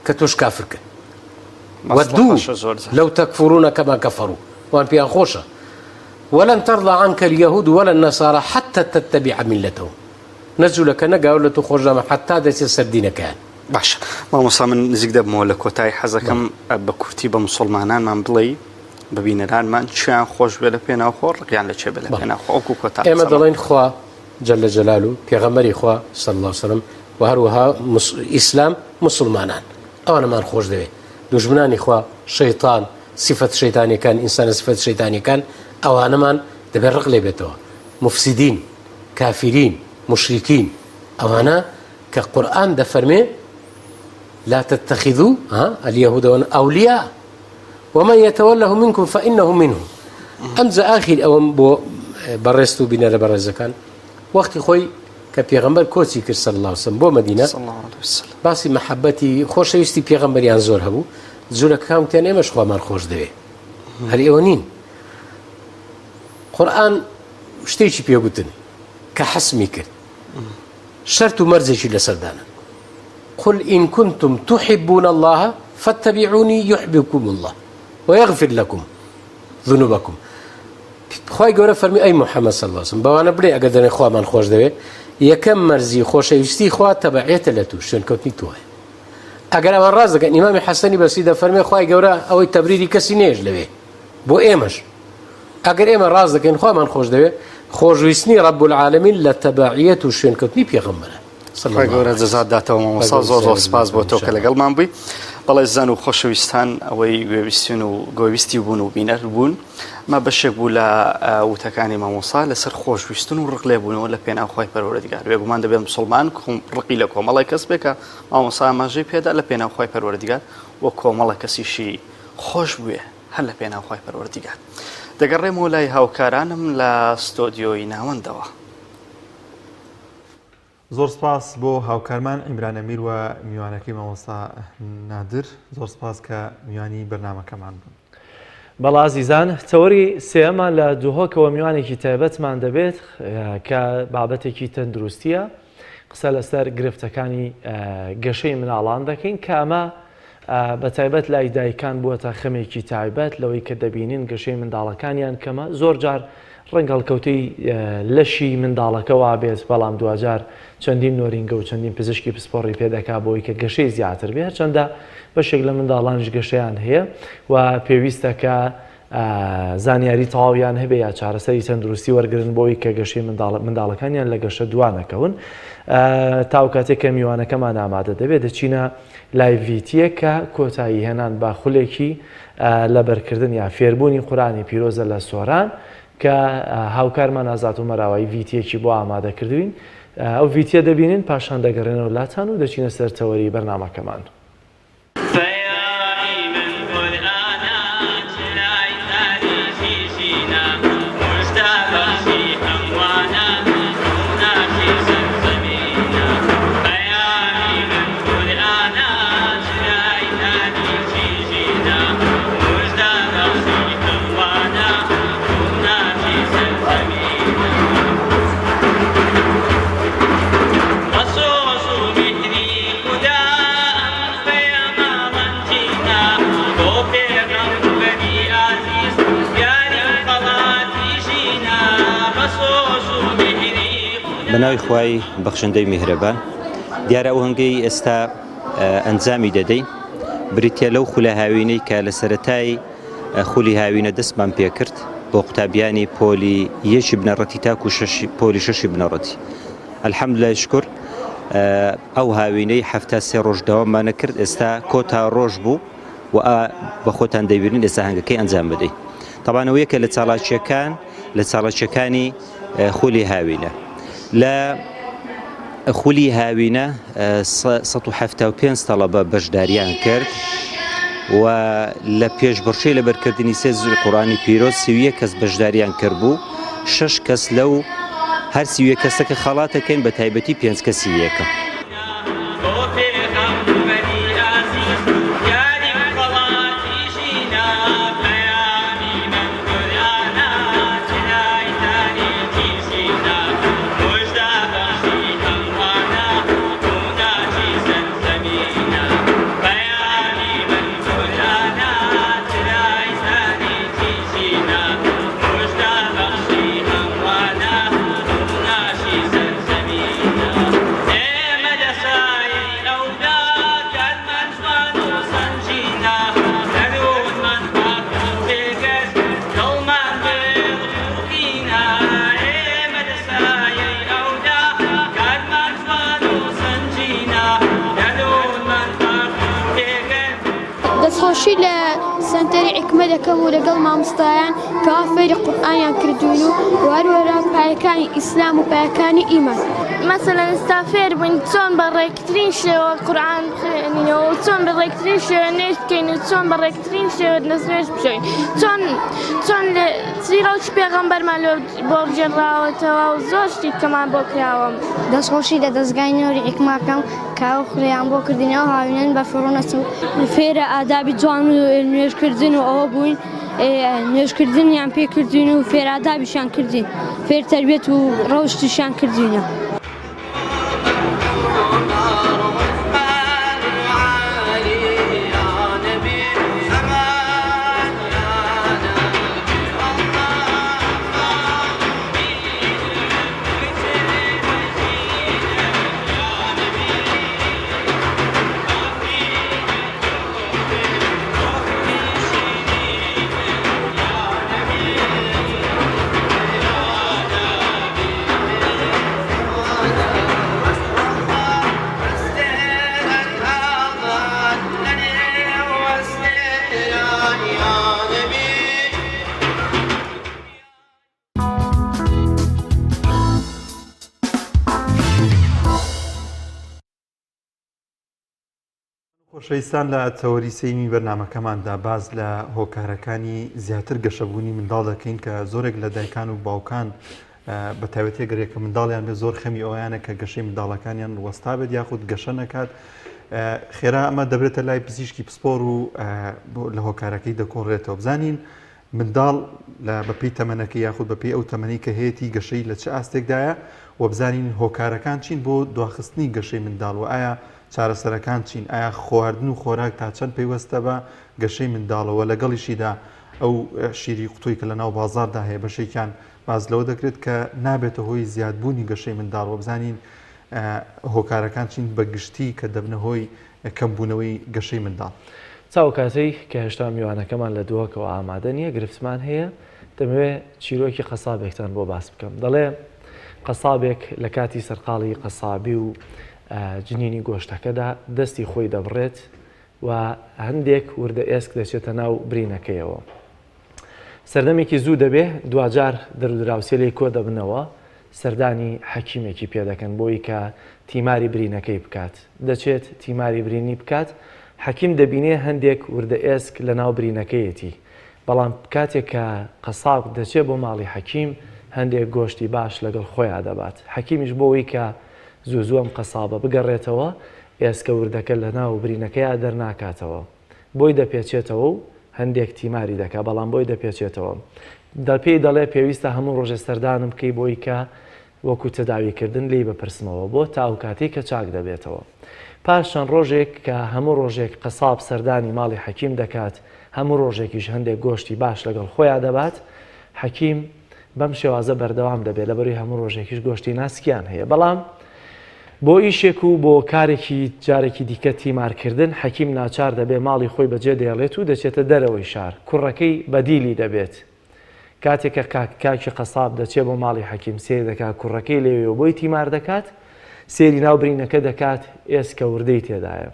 کە تۆش کافر کرد وەدوو لەو تەکفوڕونە کەما کەفەڕوو وان پێیان خۆشە ولن ترضى عنك اليهود ولا النصارى حتى تتبع ملتهم نزل لك نقاولة خرجنا حتى دس السردين كان باش ما مصا من نزيق دب مولك وتاي حزكم بكرتي بمسلمانان من بلي ببينران من شان خوش بلا بينا خور يعني لا بلا بينا خو كو كتا اما دلين خوا جل جلاله پیغمبري خوا صلى الله عليه وسلم وهروها اسلام مسلمانان انا ما نخوش دبي دجمناني خوا شيطان صفەت شەیتانیەکان ئینسانە صفەت شەیتانیەکان ئەوانەمان دەبێت ڕق لێ بێتەوە مفسیدین کافرین مشرکین ئەوانە کە قورئان دەفەرمێ لا تتخذوا اليهود أولياء ومن يتوله منكم فإنه منهم أمز آخر أوم بو برستو بنا لبرزكان وقت خوي كبيغمبر كوتي كر صلى الله عليه وسلم بو مدينة صلى الله عليه وسلم باسي محبتي خوش يستي بيغمبر يان زور هبو زورك كام تاني مش خوا مار خوش دوي هل ايوانين قرآن شتيشي بيغوتن كحسمي كر شرط مرزشي لسردانا قل إن كنتم تحبون الله فاتبعوني يحببكم الله ويغفر لكم ذنوبكم خواهی گەورە فەرمی ئەی محەممەد صلی الله علیه وسلم بەوانە بڵێ ئەگەر دەڵێن خوامان خۆش دەوێت یەکەم مەرزی خۆشەویستی خوا تەبعێتە لە تو شوێنکەوتنی توایە ئەگەر ئەوان ڕاست دەکەن ئیمامی حەسەنی بەسی دەفەرمێ خواهی گەورە ئەوەی تەبریری کەسی نێژ لەوێ بۆ ئێمەش ئەگەر ئێمە ڕاست دەکەین خوامان خۆش دەوێت خۆشویستنی ڕەب العالەمین لە تەبعیەت و شوێنکەوتنی پێغەمبەرە خی گەورە جەزات داتەوە مامۆستا زۆر سپاس بۆ تۆ کە لەگەڵمان بووی بەڵێ زان و خۆشەویستان ئەوەی گوێویستین و گۆویستی بوون و بینەر بوون ما بەشێک بوو لە وتەکانی مامۆسا لەسەر خۆشویستن و ڕق لێبوونەوە لە پێناو خۆی پەروەردگار بێگومان دەبێت مسلمان ڕقی لە کۆمەڵی کەس بێکە مامۆسا ئاماژەی پێدا لە پێناو خۆی پەروەردگار وە کۆمەڵە کەسیشی خۆش بووێ هەر لە پێناو خۆی پەروەردگار دەگەڕێمەوە لای هاوکارانم لە ستۆدیۆی ناوەندەوە زۆر سپاس بۆ هاوکارمان ئیمران ئەمیر و میوانەکەی مامۆستا نادر زۆر سپاس کە میوانی بەرنامەکەمان بوون بەڵا عزیزان تەوەری سێەمان لە دووهۆکەوە میوانێکی تایبەتمان دەبێت کە بابەتێکی تەندروستیە قسە لەسەر گرفتەکانی گەشەی مناڵان دەکەین کە ئەمە بە تایبەت لای دایکان بووەتە خەمێکی تایبەت لەوەی کە دەبینین گەشەی منداڵەکانیان کەمە زۆر جار ڕەنگەڵکەوتەی لەشی منداڵەکەەوە بێت بەڵام دوجار چەندین نۆرینگە و چەندین پزیشکی پسپۆڕی پێدەکا بۆی کە گەشەی زیاتر بێ هەرچەندە بەشێک لە منداڵانش گەشەیان هەیە و پێویستە کە زانیاری تەواویان هەبێ یا چارەسەری تەندروستی وەرگرن بۆی کە گەشەی منداڵەکانیان لە گەشە دوانەکەون تاو کاتێک کە میوانەکەمان ئامادە دەبێت دەچینە لای ڤیتیە کە کۆتایی هێنان با خولێکی لەبەرکردن یا فێربوونی قورئانی پیرۆزە لە سۆران کە هاوکارمان ئازات و مەراوایی ڤیتیەکی بۆ ئامادەکردوین ئەو ڤیتیە دەبینین پاشان دەگەڕێنەوە لاتان و دەچینە سەر تەوەری بەرنامەکەمان. بەناوی خوای بەخشندەی میهرەبان دیارە ئەو هەنگەی ئێستا ئەنجامی دەدەین بریتە لەو خولە هاوینەی کە لە سەرەتای خولی هاوینە دەستمان پێکرد بۆ قوتابیانی پۆلی یەکی بنەڕەتی تاکو پۆلی شەشی بنەڕەتی ئەلحەمدولای شکر ئەو هاوینەی هەفتە سێ ڕۆژ داواممانە کرد ئێستا کۆتا ڕۆژ بوو و بە خۆتان دەبینین ئێستا هەنگەکەی ئەنجام بدەین تەبانەوەیەکە لە چاڵاکیەکانی خولی هاوینە لە خولی هاوینە 175 تەڵەبە بەشداریان کرد و لە پێشبڕشەی لەبەرکردنی سێ زوی قورئانی پیرۆز 31 کەس بەشداریان کرد بوو 6 کەس لەو هەر 31 کەسەکە خەڵاتەکەین بە تایبەتی 5 کەسی یەکەم. دەستخۆشی لە سنتەری حکمە دەکەم و لەگەڵ مامۆستایان کەوا فێری قورئانیان کردوون و هەروەها پایەکانی ئیسلام و پایەکانی ئیمان. مەسەلەن ئێستا فێر بووین چۆن بەڕێکترین شێوە قورئان بخوێنینەوە و چۆن بەڕێکترین شێوە نوێژ بکەین و چۆن بەڕێکترین شێوە نوێژ بشۆین، چۆن لە سیرە و پێغەمبەرمان بۆ بجێڕاوەتەوە و زۆر شتی کەمان بۆ کراوە. دەستخۆشی لە دەستگای نوێری حکمەکەم کاو خوێیان بۆ کردنەوە هاوینێن بە فڕۆنەچ و فێرە ئادابی جوان و نوێژکردن و ئەوە بووین نوێژکردنیان پێکردین و فێرئادابیشیان کردین، فێر تەربیەت و ڕەوشتیشیان کردوینە. خۆشەویستان لە تەوەری سەیمی بەرنامەکەماندا باز لە هۆکارەکانی زیاتر گەشەبوونی منداڵ دەکەین کە زۆرێک لە دایکان و باوکان بە تایبەتی گەرێکە منداڵیان بێ زۆر خەمی ئەویانە کە گەشەی منداڵەکانیان وەستا بێت یاخود گەشە نەکات. خێرا ئەمە دەبرێتە لای پزیشکی پسپۆر و لە هۆکارەکەی دەکۆڕێتەوە بزانین منداڵ بەپی تەمەنەکە یاخود بەپی ئەو تەمەنی کە هەیەی گەشەی لە چه ئاستێکدایە و بزانین هۆکارەکان چین بۆ دواخستنی گەشەی منداڵ و ئایا چارەسەرەکان چین، ئایا خواردن و خۆراک تا چەند پێیوەستە بە گەشەی منداڵەوە لەگەڵیشیدا ئەو شیری قوتووی کە لە ناو بازاردا هەیە بەشێکیان باز لەوە دەکرێت کە نابێتە هۆی زیادبوونی گەشەی منداڵەوە بزانین هۆکارەکان چین بە گشتی کە دەبنە هۆی کەمبوونەوەی گەشەی منداڵ. چاو کاتەی کە هێشتا میوانەکەمان لە دووەکەوە ئامادە نییە گرفتمان هەیە دەمەوێت چیرۆکی قەسابێکتان بۆ باس بکەم. دەڵێ قەسابێک لە کاتی سەرقاڵی قەسابی و جنینی گۆشتەکەدا دەستی خۆی دەبڕێت و هەندێک وردە ئێسک دەچێتە ناو برینەکەیەوە. سەردەمێکی زوو دەبێ دوجار دەرودراوسێلی کۆ دەبنەوە سەردانی حەکیمێکی پێدەکەن بۆی کە تیماری برینەکەی بکات. دەچێت تیماری برینی بکات، حەکیم دەبینێ هەندێک وردە ئێسک لە ناو برینەکەیەتی، بەڵام کاتێک کە قەساب دەچێت بۆ ماڵی حەکیم هەندێک گۆشتی باش لەگەڵ خۆیان دەبات. حەکیمیش بۆەوەی کە زوو قەسابە بگەڕێتەوە ئێسکە وردەکە لە ناو برینەکەیان دەرناکاتەوە، بۆی دەپێچێتەوە و هەندێک تیماری دەکا، بەڵام بۆی دەپێچێتەوە. پێی دەڵێ پێویستە هەموو ڕۆژە سەردانم بکەی بۆی کە وەکو تەداویکردن لی بپرسمەوە بۆ تا ئەو کاتی کە چاک دەبێتەوە. پاش چەند ڕۆژێک کە هەموو ڕۆژێک قەساب سەردانی ماڵی حەکیم دەکات، هەموو ڕۆژێکیش هەندێک گۆشتی باش لەگەڵ خۆیان دەبات، حەکیم بەم شێوازە بەردەوام دەبێت لەبەروی هەموو ڕۆژێکیش گۆشتی ناسکیان هەیە. بەڵام بۆ ئیشێک و بۆ کارێکی جارێکی دیکە تیمارکردن حەکیم ناچار دەبێت ماڵی خۆی بەجێ دێڵێت و دەچێتە دەرەوەی شار، کوڕەکەی بەدیلی دەبێت. کاتێکە کاکی قەساب دەچێت بۆ ماڵی حەکیم سێر دەکات، کوڕەکەی لێوێ بۆی تیمار دەکات، سێری ناوبرینەکە دەکات ئێسکە وردەی تێدایە،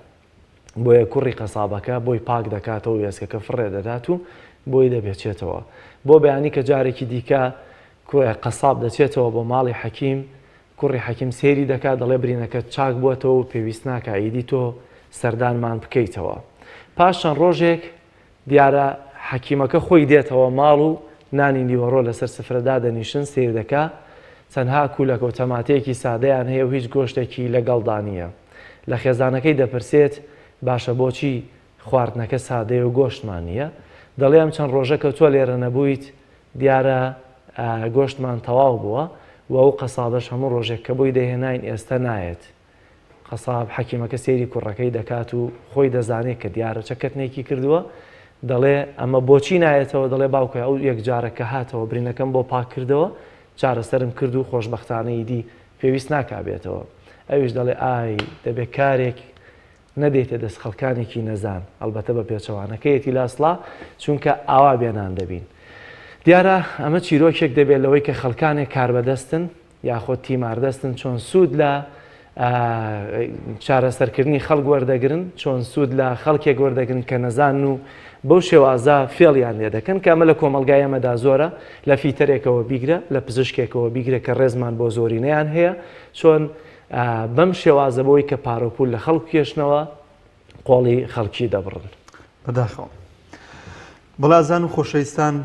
بۆیە کوڕی قەسابەکە بۆی پاک دەکاتەوە ئێسکەکە فڕێ دەدات و بۆی دەبێتێتەوە. بۆ بەیانی کە جارێکی دیکە قەساب دەچێتەوە بۆ ماڵی حەکیم، کوڕی حەکیم سێری دەکات دەڵێ برینەکە چاک بووەتەوە و پێویست ناکە ئیدی تۆ سەردانمان بکەیتەوە. پاش چەند ڕۆژێک دیارە حەکیمەکە خۆی دێتەوە ماڵ و نانی نیوەڕۆ لەسەر سفرەدا دەنیشن سیر دەکا، چەندها کولەکە و تەماتەیەکی سادەیان هەیە و هیچ گۆشتێکی لەگەڵدا نییە. لە خێزانەکەی دەپرسێت باشە بۆچی خواردنەکە سادەیە و گۆشتمان نییە؟ دەڵێم چەند ڕۆژە کە تۆ لێرە نەبوویت دیارە گۆشتمان تەواو بووە و ئەو قەسابەش هەموو ڕۆژێک کە بۆی دەهێناین ئێستا نایەت. قەساب حەکیمەکە سێری کوڕەکەی دەکات و خۆی دەزانێت کە دیارە چەکەتنێکی کردووە، دەڵێ ئەمە بۆچی نایەتەوە؟ دەڵێ باوکە ئەو یەکجارە کە هاتەوە برینەکەم بۆ پاک کردەوە چارەسەرم کرد و خۆشبەختانەی دی پێویست ناکابێتەوە. ئەویش دەڵێ ئای دەبێت کارێک نەدێتە دەست خەڵکانێکی نەزان، ئەلبەتە بە پێچەوانەکەیەتی لاسڵا چونکە ئاوا بێنان دەبین. دیارە ئەمە چیرۆکێک دەبێت لەوەی کە خەڵکانێک کاربەدەستن یاخۆ تیماردەستن چۆن سوود لە چارەسەرکردنی خەڵک وەردەگرن چۆن سوود لە خەڵکێک وەردەگرن کە نەزان و بەو شێوازە فێڵیان لێ دەکەن کە ئەمە لە کۆمەلگای ئەمەدا زۆرە لە فیتەرێکەوە بیگرە لە پزیشکێکەوە بیگرە کە ڕێزمان بۆ زۆرینەیان هەیە چۆن بەم شێوازە بۆی کە پارۆپول لە خەڵک کێشنەوە قۆڵی خەڵکی دەبڕن بەداخەوە. بەڵازان و خۆشەویستان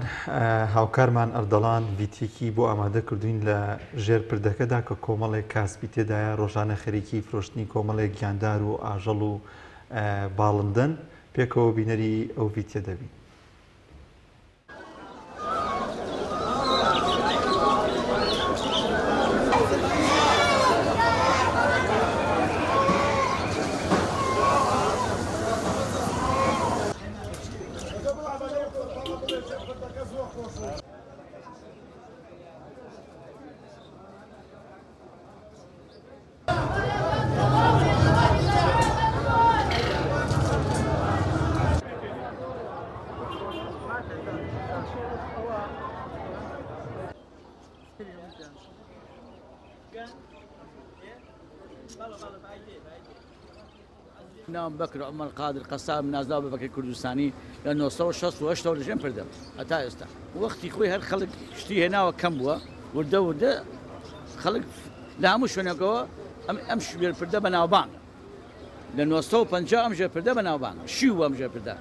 هاوکارمان ئەردەڵان ڤیتێکی بۆ ئامادە کردوین لە ژێر پردەکەدا کە کۆمەڵێک کاسبی تێدایە ڕۆژانە خەریکی فرۆشتنی کۆمەڵێک گیاندار و ئاژەڵ و باڵندن پێکەوە بینەری ئەو ڤیتێ دەبین. نام بكر عمر قادر قسام نازل بكر كردستاني لانه صور شخص واشتغل جنب فرده اتا استا وقتي خوي هالخلق شتي هنا وكم بوا ورده خلق لا مش هنا قوا امشي بالفرده بناوبان لانه صور بنجا امشي بالفرده بناوبان شيوا امشي بالفرده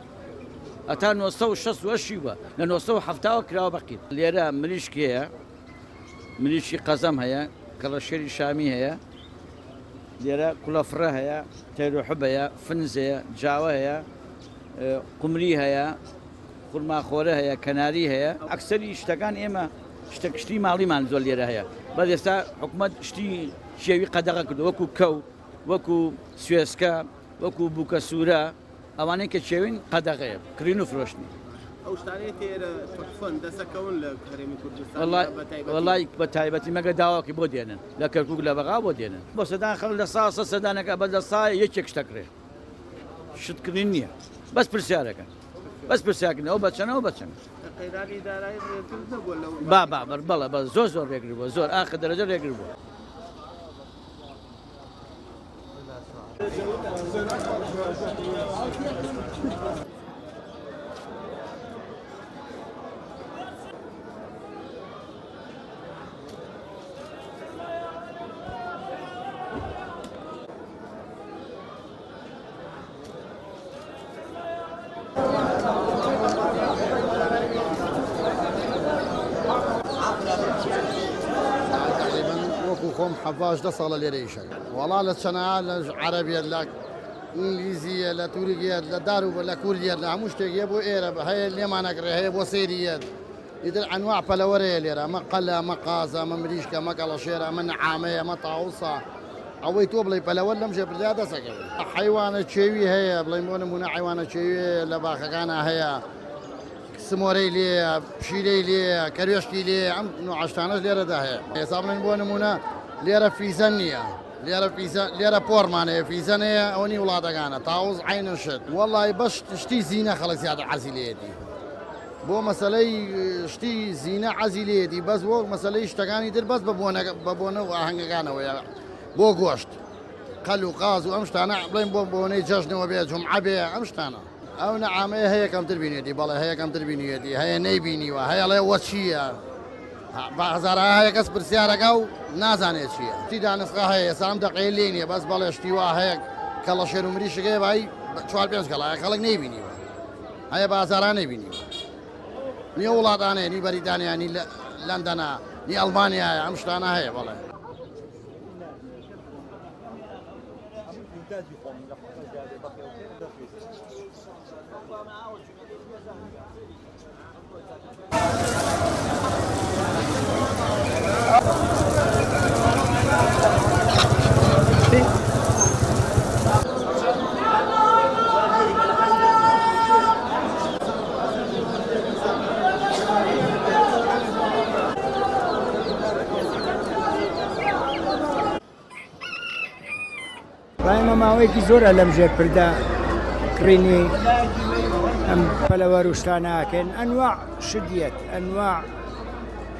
اتا انه صور شخص وشيوا لانه صور حفتاو كراو بقيت اللي را مليشكيه مليشي قزم هيا كلاشيري شامي هيا لێرە کوڵەفرە هەیە تەیروحب هەیە فنز هەیە جاوە هەیە قمری هەیە خورماخۆرە هەیە کەناری هەیە ئەکسەری شتەکان ئێمە شتەکشتی ماڵیمان زۆر لێرە هەیە بەس ئێستا حکوومەت شتی شێوی قەدەغە کردو وەکو کەو وەکو سوێسکە وەکو بووکە سوورە ئەوانەی کە شێوین قەدەغەیە کڕین و فرۆشتنی ئەو شتانەی تێرە تحفەن دەسەکەون لە هەرێمی کوردستان وەڵای بە تایبەتی مەگە داواکی بۆ دێنن لە کەرکووک لە بەغا بۆ دێنن بۆ سەدان خەڵک لە ساسە سەدانەکە بە دەسای یەکێک شتەکرێ شتکردین نییە بەس پرسیارەکە بەس پرسیارکردن ئەو بەچەنەوە بەچەن بەڵە بە زۆر ڕێگری بووە زۆر ئاخر دەرەجە ڕێگری بووە خۆم حەڤاژدە ساڵە لێرە ئیشەکە وەڵا لە چەنەها لە عەرەبیە لە ئینگلیزیە لە تورکیە لە دار و لە کوردیە لە هەموو شتێکیە بۆ ئێرە هەیە لێمانەکرێ هەیە بۆ سێریەت ئیتر ئەنواع پەلەوەرەیە لێرە ئەمە قەلە ئەمە قازە ئەمە مریشکە ئەمە کەڵەشێرە ئەمە نەعامەیە ئەمە تاوسە ئەوەی تۆ بڵێ پەلەوەر لەم ژێپردا دەسەکەوێت حیوانە چێوی هەیە بڵێم بۆ نمونە حیوانە چێوی لە باخەکانە هەیە سمۆرەی لێ پشیلەی لێ کەروێشکی لێ ئەم نوعشتانەش لێرەدا هەیە حێسا بڵێن بۆ نمونە لێرە فیزەن نییە لێرە پۆڕمانەیە فیزەنەیە ئەوەنی وڵاتەکانە تاوز عینە شت وەڵی بەش شتی زیینە خەڵک زیاتر عەزی لێتی بۆ مەسەلەی شتی زیینە عەزی لێتی بەس بۆ مەسەلەی شتەکانی تر بەس بە بۆنە و ئاهەنگەکانەوەیە بۆ گۆشت قەل و قاز و ئەم شتانە بڵێن بۆ بۆنەی جەژنەوە بێت جومعە بێ ئەم شتانە ئەو نەعامەیە هەیە کەمتر بینێتی بەڵێ هەیە کەمتر بینێتی هەیە نەیبینیوە هەیە لێ وە چییە بازارە هەیە کەس پرسیارەکە و نازانێت چییە شتی دانسقا هەیە سام دەقەیە لێ نییە بەس بەڵێ شتی وا هەیە کەڵە شێر و مریشەکەی بای 4-5 کەڵایە خەڵک نەیبینیوە هەیە بازاران نەیبینیوە نیە وڵاتانەیە نی بەریتانیانی لەندەنە نی ئەڵمانیایە ئەم شتانە هەیە بەڵێ ڕایمە ماوەیەکی زۆرە لەم ژێرپردا کڕینی ئەم پەلەوەر و شتاناکەن ئەنواع شدیەت ئەنواع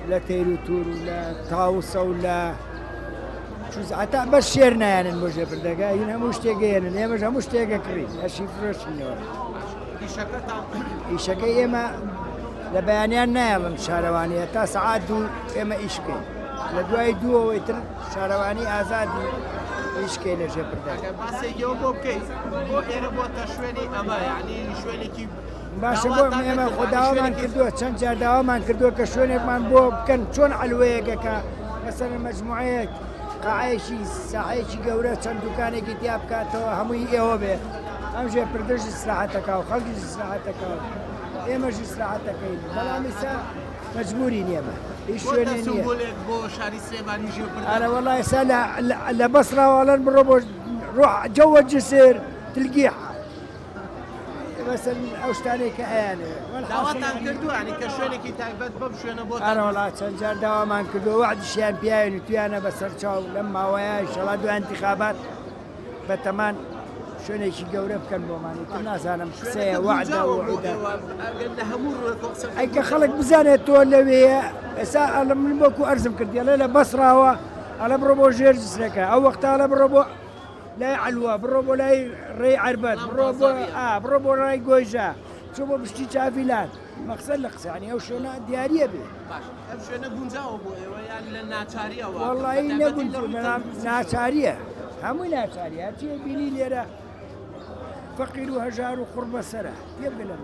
لە تەیر و توور و لە تاوسە و لە ئەتا بەس شێر نایانن بۆ ژێپردەکە هین هەموو شتێگەێنن ئێمەش هەموو شتێگە کڕین ئەشی فرۆشینەوە ئیشەکەی ئێمە لە بەیانیان نایڵن شارەوانیە تا سەعات دوو ئێمە ئیشکەین لە دوای دووەوەی تر شارەوانی ئازادی ئیشکەی لە ژێپردەکە باسێکەوە بۆ بکەیت بۆ ئێرە بۆتە شوێنی ئەمە یعنی شوێنێکی باشە بۆ ئێمە خۆداوامان کردووە چەند جار داوامان کردووە کە شوێنێکمان بۆ بکەن چۆن ئەلوەیەکەکە مەسەڵەن مەجموعەیەک قاعەیەکی ساحەیەکی گەورە چەند دوکانێکی تیا بکاتەوە هەمووی ئێوە بێ ئەم ژێپردەش ئیسراحەتەکە و خەڵکیش ئیسراحەتەکە و ئێمەش ئیسراحەتەکەین بەڵام ئێستا مەجبوری ئێمە هیچ شوێنێ نییە بۆ شاری سێبانی ژێپردە ئەرە وەڵای ئێستا لە بەسراوەڵەن بڕۆ بۆ ڕۆح جەوە جسر تلگیح مثلا ئەو شتانێک کە ئەیانێ داواتان کردووە ینی کە شوێنێکی تایبەت بەم شوێنە بۆ ئەرە وەڵا چەند جار داوامان کردووە وعدیشیان پیاوێن و تویانە بەسەر چاو لەم ماوەیە ئینشەڵا دوای انتخابات بەتەمان شوێنێکی گەورە بکەن بۆمانی تر نازانم قسەیە وعدە و وعودە ئەیکە خەڵک بزانێت تۆ لەوەیە ئێستا ئەڵە من بۆکو ئەرزم کردیەڵێ لە بەسراوە ئەڵە بڕۆ بۆ ژێر جسرەکە ئەو وەختە ئەڵە بڕۆ بۆ لای علووە بڕۆ بۆ لای ڕێی عربەت بڕۆ بۆ ڕای گۆیژە چۆ بۆ پشتی چاویلان مەقسەد لە قسانی ئەو شوێنە دیارە بێ ئەم شوێنە گونجاوە بۆ ئێوە یان لە ناچاریەوە وەڵی نەگونجاو ناچاریە هەمووی ناچاریە چی بینی لێرە فەقیر و هەژار و قوڕ بەسەرە تێبگەلم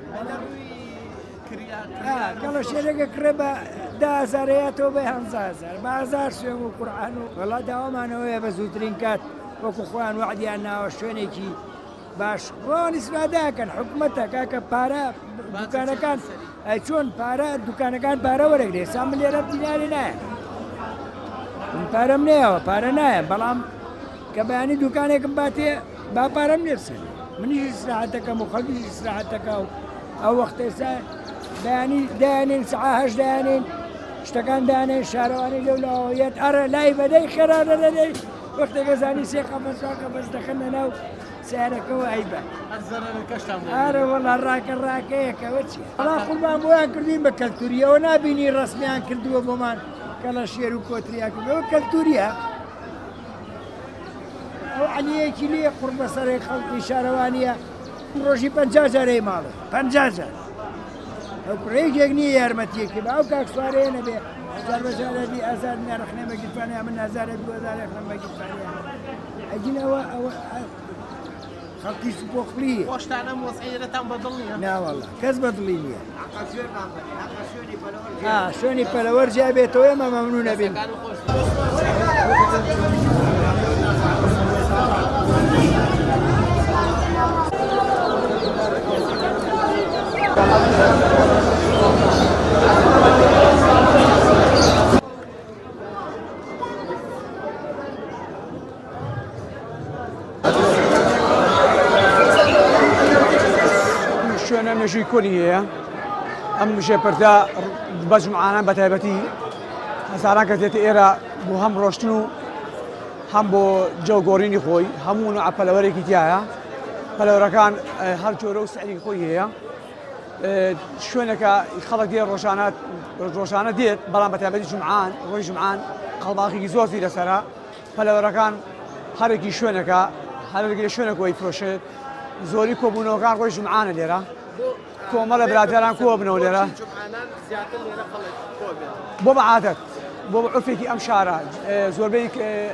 کەڵە شێرەکە کرێ بە 10,000 بە 11,000 بە 1000 شوێن و قورئان و وەڵا داوامانەوەیە بە زووترین کات وەکو خۆیان وعدیان ناوە شوێنێکی باش بۆن ئیسفادەکەن حکوومەتە کاکە پارە دوکانەکان چۆن پارە دوکانەکان پارە وەرەگرێ سا من لێرە دینارێ نایە من پارەم نەیەوە پارە نایە بەڵام کە بەیانی دوکانێکم باتێ با پارەم لێرسن منیش ئیسراحەتەکەم و خەڵکیش ئیسراحەتەکە و ئەو وەختە ئێستا بەیانی دایانێن سەعا 8 دایانێن شتەکان دایانێن شارەوانی لەولاوەیەت ئەرە لای بەدەی خێرانە لەدەی وەختێکە زانی سێ قەفەس قەفەس دەخەنە ناو سیارەکەەوە ئەیبە ئارە وەڵا ڕاکەیەکەوە چی بەڵا قوربان بۆیان کردین بە کەلتوریەوە نابینی ڕسمیان کردووە بۆمان کە لە شێر و کۆتریا کردەوە کەلتوریە ئەو عەلیەکی لێ قوڕ بەسەرەی خەڵکی شارەوانیە ڕۆژی 50 جارەی ماڵێ 50 جار ئەو پڕێکێک نییە یارمەتیەکی بە ئەو کاک سوارەیە نەبێ هزار بەجارەدی ئازار نرخنێ بەگیرفانەیە من 1000 بەگیرفانەیە ئەجینەوە ئەوە خەڵکی سوپۆخلیە خۆشتانە مۆسعیرەتان بەدڵ نییە ناوەڵا کەس بەدڵی نییە شوێنی پەلەوەەر جیا بێتەوە ئێمە مەمنوو نەبین شوێنە مێژووی کۆنی هەیە ئەم ژێپەردە بە جمعانان بە تایبەتی هەزاران کەس دێتە ئێرە بۆ هەم ڕۆشتن و هەم بۆ جێوگۆڕینی خۆی هەموو نوع پەلەوەرێکی تایە پەلەوەرەکان هەر جۆرە و سەعری خۆی هەیە شوێنەکە خەڵک دێ ڕۆژانە دێت بەڵام بە تایبەتی جمعان ڕۆژی جمعان قەڵباقێکی زۆری لەسەرە پەلەوەرەکان هەرێکی شوێنەکە هەرێکی شوێنەکەی فرۆشێت زۆری کۆبوونەوەکان ڕۆژ جمعانە لێرە کۆمەڵە برادێران کۆ بنەوە لێرە بۆ بە عادەت بۆ بە عرفێکی ئەم شارە زۆربەی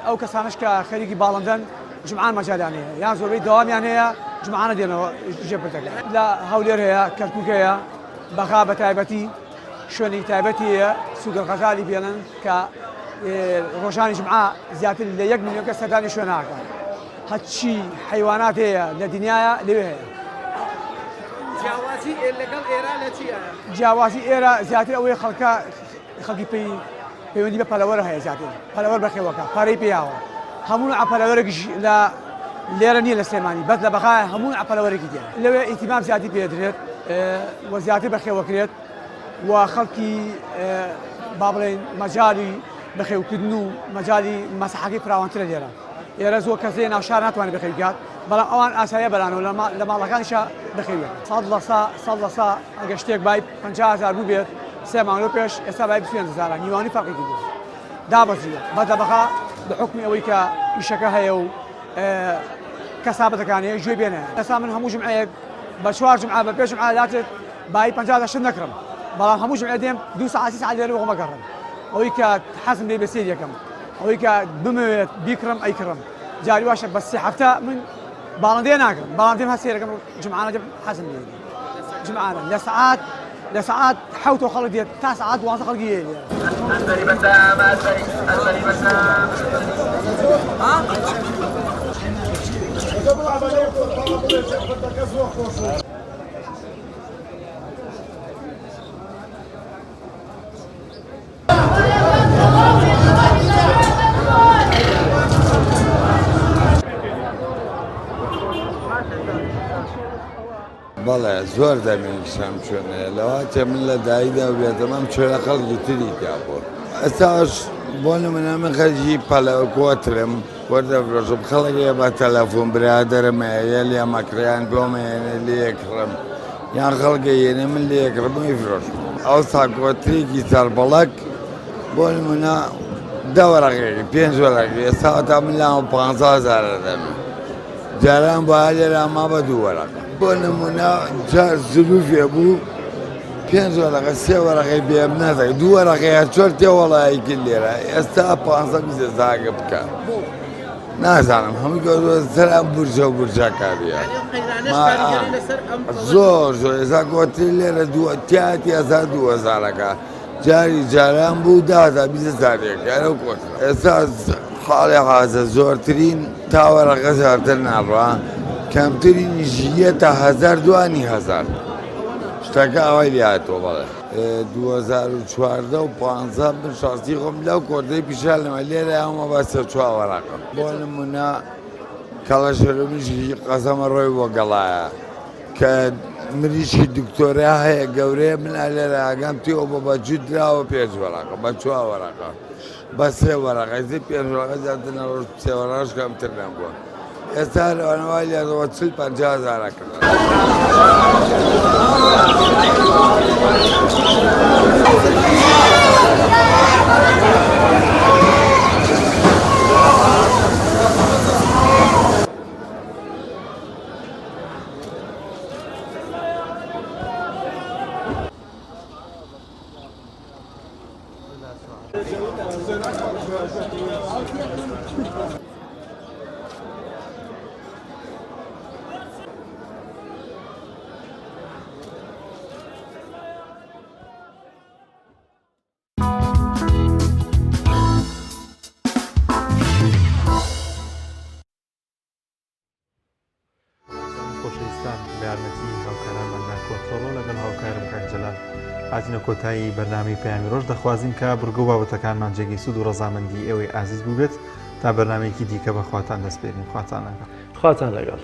ئەو کەسانش کە خەریکی باڵندەن جمعان مەجالیان هەیە یان زۆربەی دەوامیان هەیە جمعانە دێنەوە ژێپردەکە لە هەولێر هەیە کەرکووک هەیە بەخا بە تایبەتی شوێنی تایبەتی هەیە سوگەڕخەزالی بێنن کە ڕۆژانی جمعا زیاتر لە 1 ملیۆن کەس سەردانی شوێناکەن هەچی حیوانات هەیە لە دنیاە لەوێ هەیە جیاوازی لەگەڵ ئێرە لە چیە؟ جیاوازی ئێرە زیاتر ئەوەی خەڵکی پەیوەندی بە پەلەوەرە هەیە زیاتر پەلەوەر بەخێوەکە پارەی پێیاوە هەموو ئەپەلەوەرێکیش لە لێرە نییە لە سلێمانی بەس لە بەخایە هەموو ئەپەلەوەرێکی دێ لەوێ ئیتیمام زیاتی پێدرێت وە زیاتر بەخێوەکرێت و خەڵکی با بڵێن مەجای بەخێوکردن و مەجای مەسەحەکەی فراوانترە لێرە ئێرە زۆر کەسێ ناوشار ناتوانێت بەخێوکات بەڵام ئەوان ئاساییە بەرانەوە لە ماڵەکانیشە بەخێوێت سەد لە سا ئەگە شتێک بای 50,000 بوو بێت 3 مانگۆ پێش ئێستا بای 20,000 نیوانی فەرقێکی بوو دابەزیوە بەدەبەخا بحكم ئەوەی کە ئیشەکە هەیە و کەسابەتەکانی گوێ بێنە ئەسا من هەموو ژمعەیەک بە 4 جمعە بە 5 جمعە داتێت بای 50 شت نەکڕم بەڵام هەموو ژمعە دێم 2 ساعت 3 ساعت لێرە وەمەگەڕم ئەوەی کە حەزم لێ بەسێر یەکەم ئەوەی کە بمەوێت بیکڕم ئەیکڕم جاری واشە بە 3 هەفتە من باڵندەیە ناکەم بەڵام دێم هەسێرەکەم جمعانە دێم حەزم لێ جمعانە لە ساعات حوتۆ خەڵک دێت تا ساعات 12 خەڵکی هەیە بەڵێ زۆر دەمێنیشم چۆنەیە لەواتێ من لە داییدا بێتەمەم چۆرە خەڵکی تری تیاپۆ ئێستاش بۆ نمونە من خەرجی پەلەکۆترم وەردەفرۆشم خەڵکێ بە تەلەفۆن برادەرمەیە لێ مەکریان گۆمەێنێ لێکڕم یان خەڵکە یێنێ من لێکڕم فرۆشم ئەو ساکۆترێکی سەربەڵک بۆ نمونە 10 وەرەقێکی 5 وەرەقی ئێستا تا من لام 15,000 دەمێ جاران بە لێرە ما بە 2 وەرەق بۆ نمونە جار زلوفێ بوو 5 وەرەقە 3 وەرەقەی بێم نەدەی 2 وەرەقەیە چۆر تێوەڵایەکی لێرە ئێستا 15 زاگە بکە نازانم هەموو گەورەسەرم بورجە و بورجاکاریە زۆر زۆر ئێستا گۆتری لێرە تیاتی ئەزا 2000ەکە جاری جاران بوو 20,000 ئەرە کۆت ئێستا خاڵی حازە زۆرترین تاوەرەقە زارتر ناڕوە کەمترینیژیە تا 1000 دوانی 1000 شتەکە ئەوەی لاتۆ بەڵێ 2014 و 15 من شاستی خۆم لەو کۆردەی پیشال لەمە لێرە ئەومە بەسە 4 وەرەقم بۆ نمونە کەڵەشەرمیشی قەسەمە ڕۆی بۆ گەڵایە کە مریشی دکتۆریا هەیە گەورەیە من لێرە ئاگام تێەوە بە بەجوود دراوە 5 وەرەقە بە 4 وەرەقە بە 3 وەرەقە 5 وەرەقە زیاتر نەڕۆژ 3 وەرەقەش کەمتر نەبووە ئێستا لەوانەوەی لێرەوە 40-50 کرد. خۆشەویستان بە یارمەتی هاوکارانمان کۆنتڕۆڵ لەگەڵ هاوکارم کاکجەلال هاتینە کۆتایی بەرنامەی پەیامی ڕۆژ دەخوازیین کە بڕگە و بابەتەکانمان جێگەی سوود و ڕەزامەندی ئێوەی ئازیز بوو بێت تا بەرنامەیەکی دیکە بە خواتان دەستپێرین خواتان لەگەڵ خواتان لەگەڵ.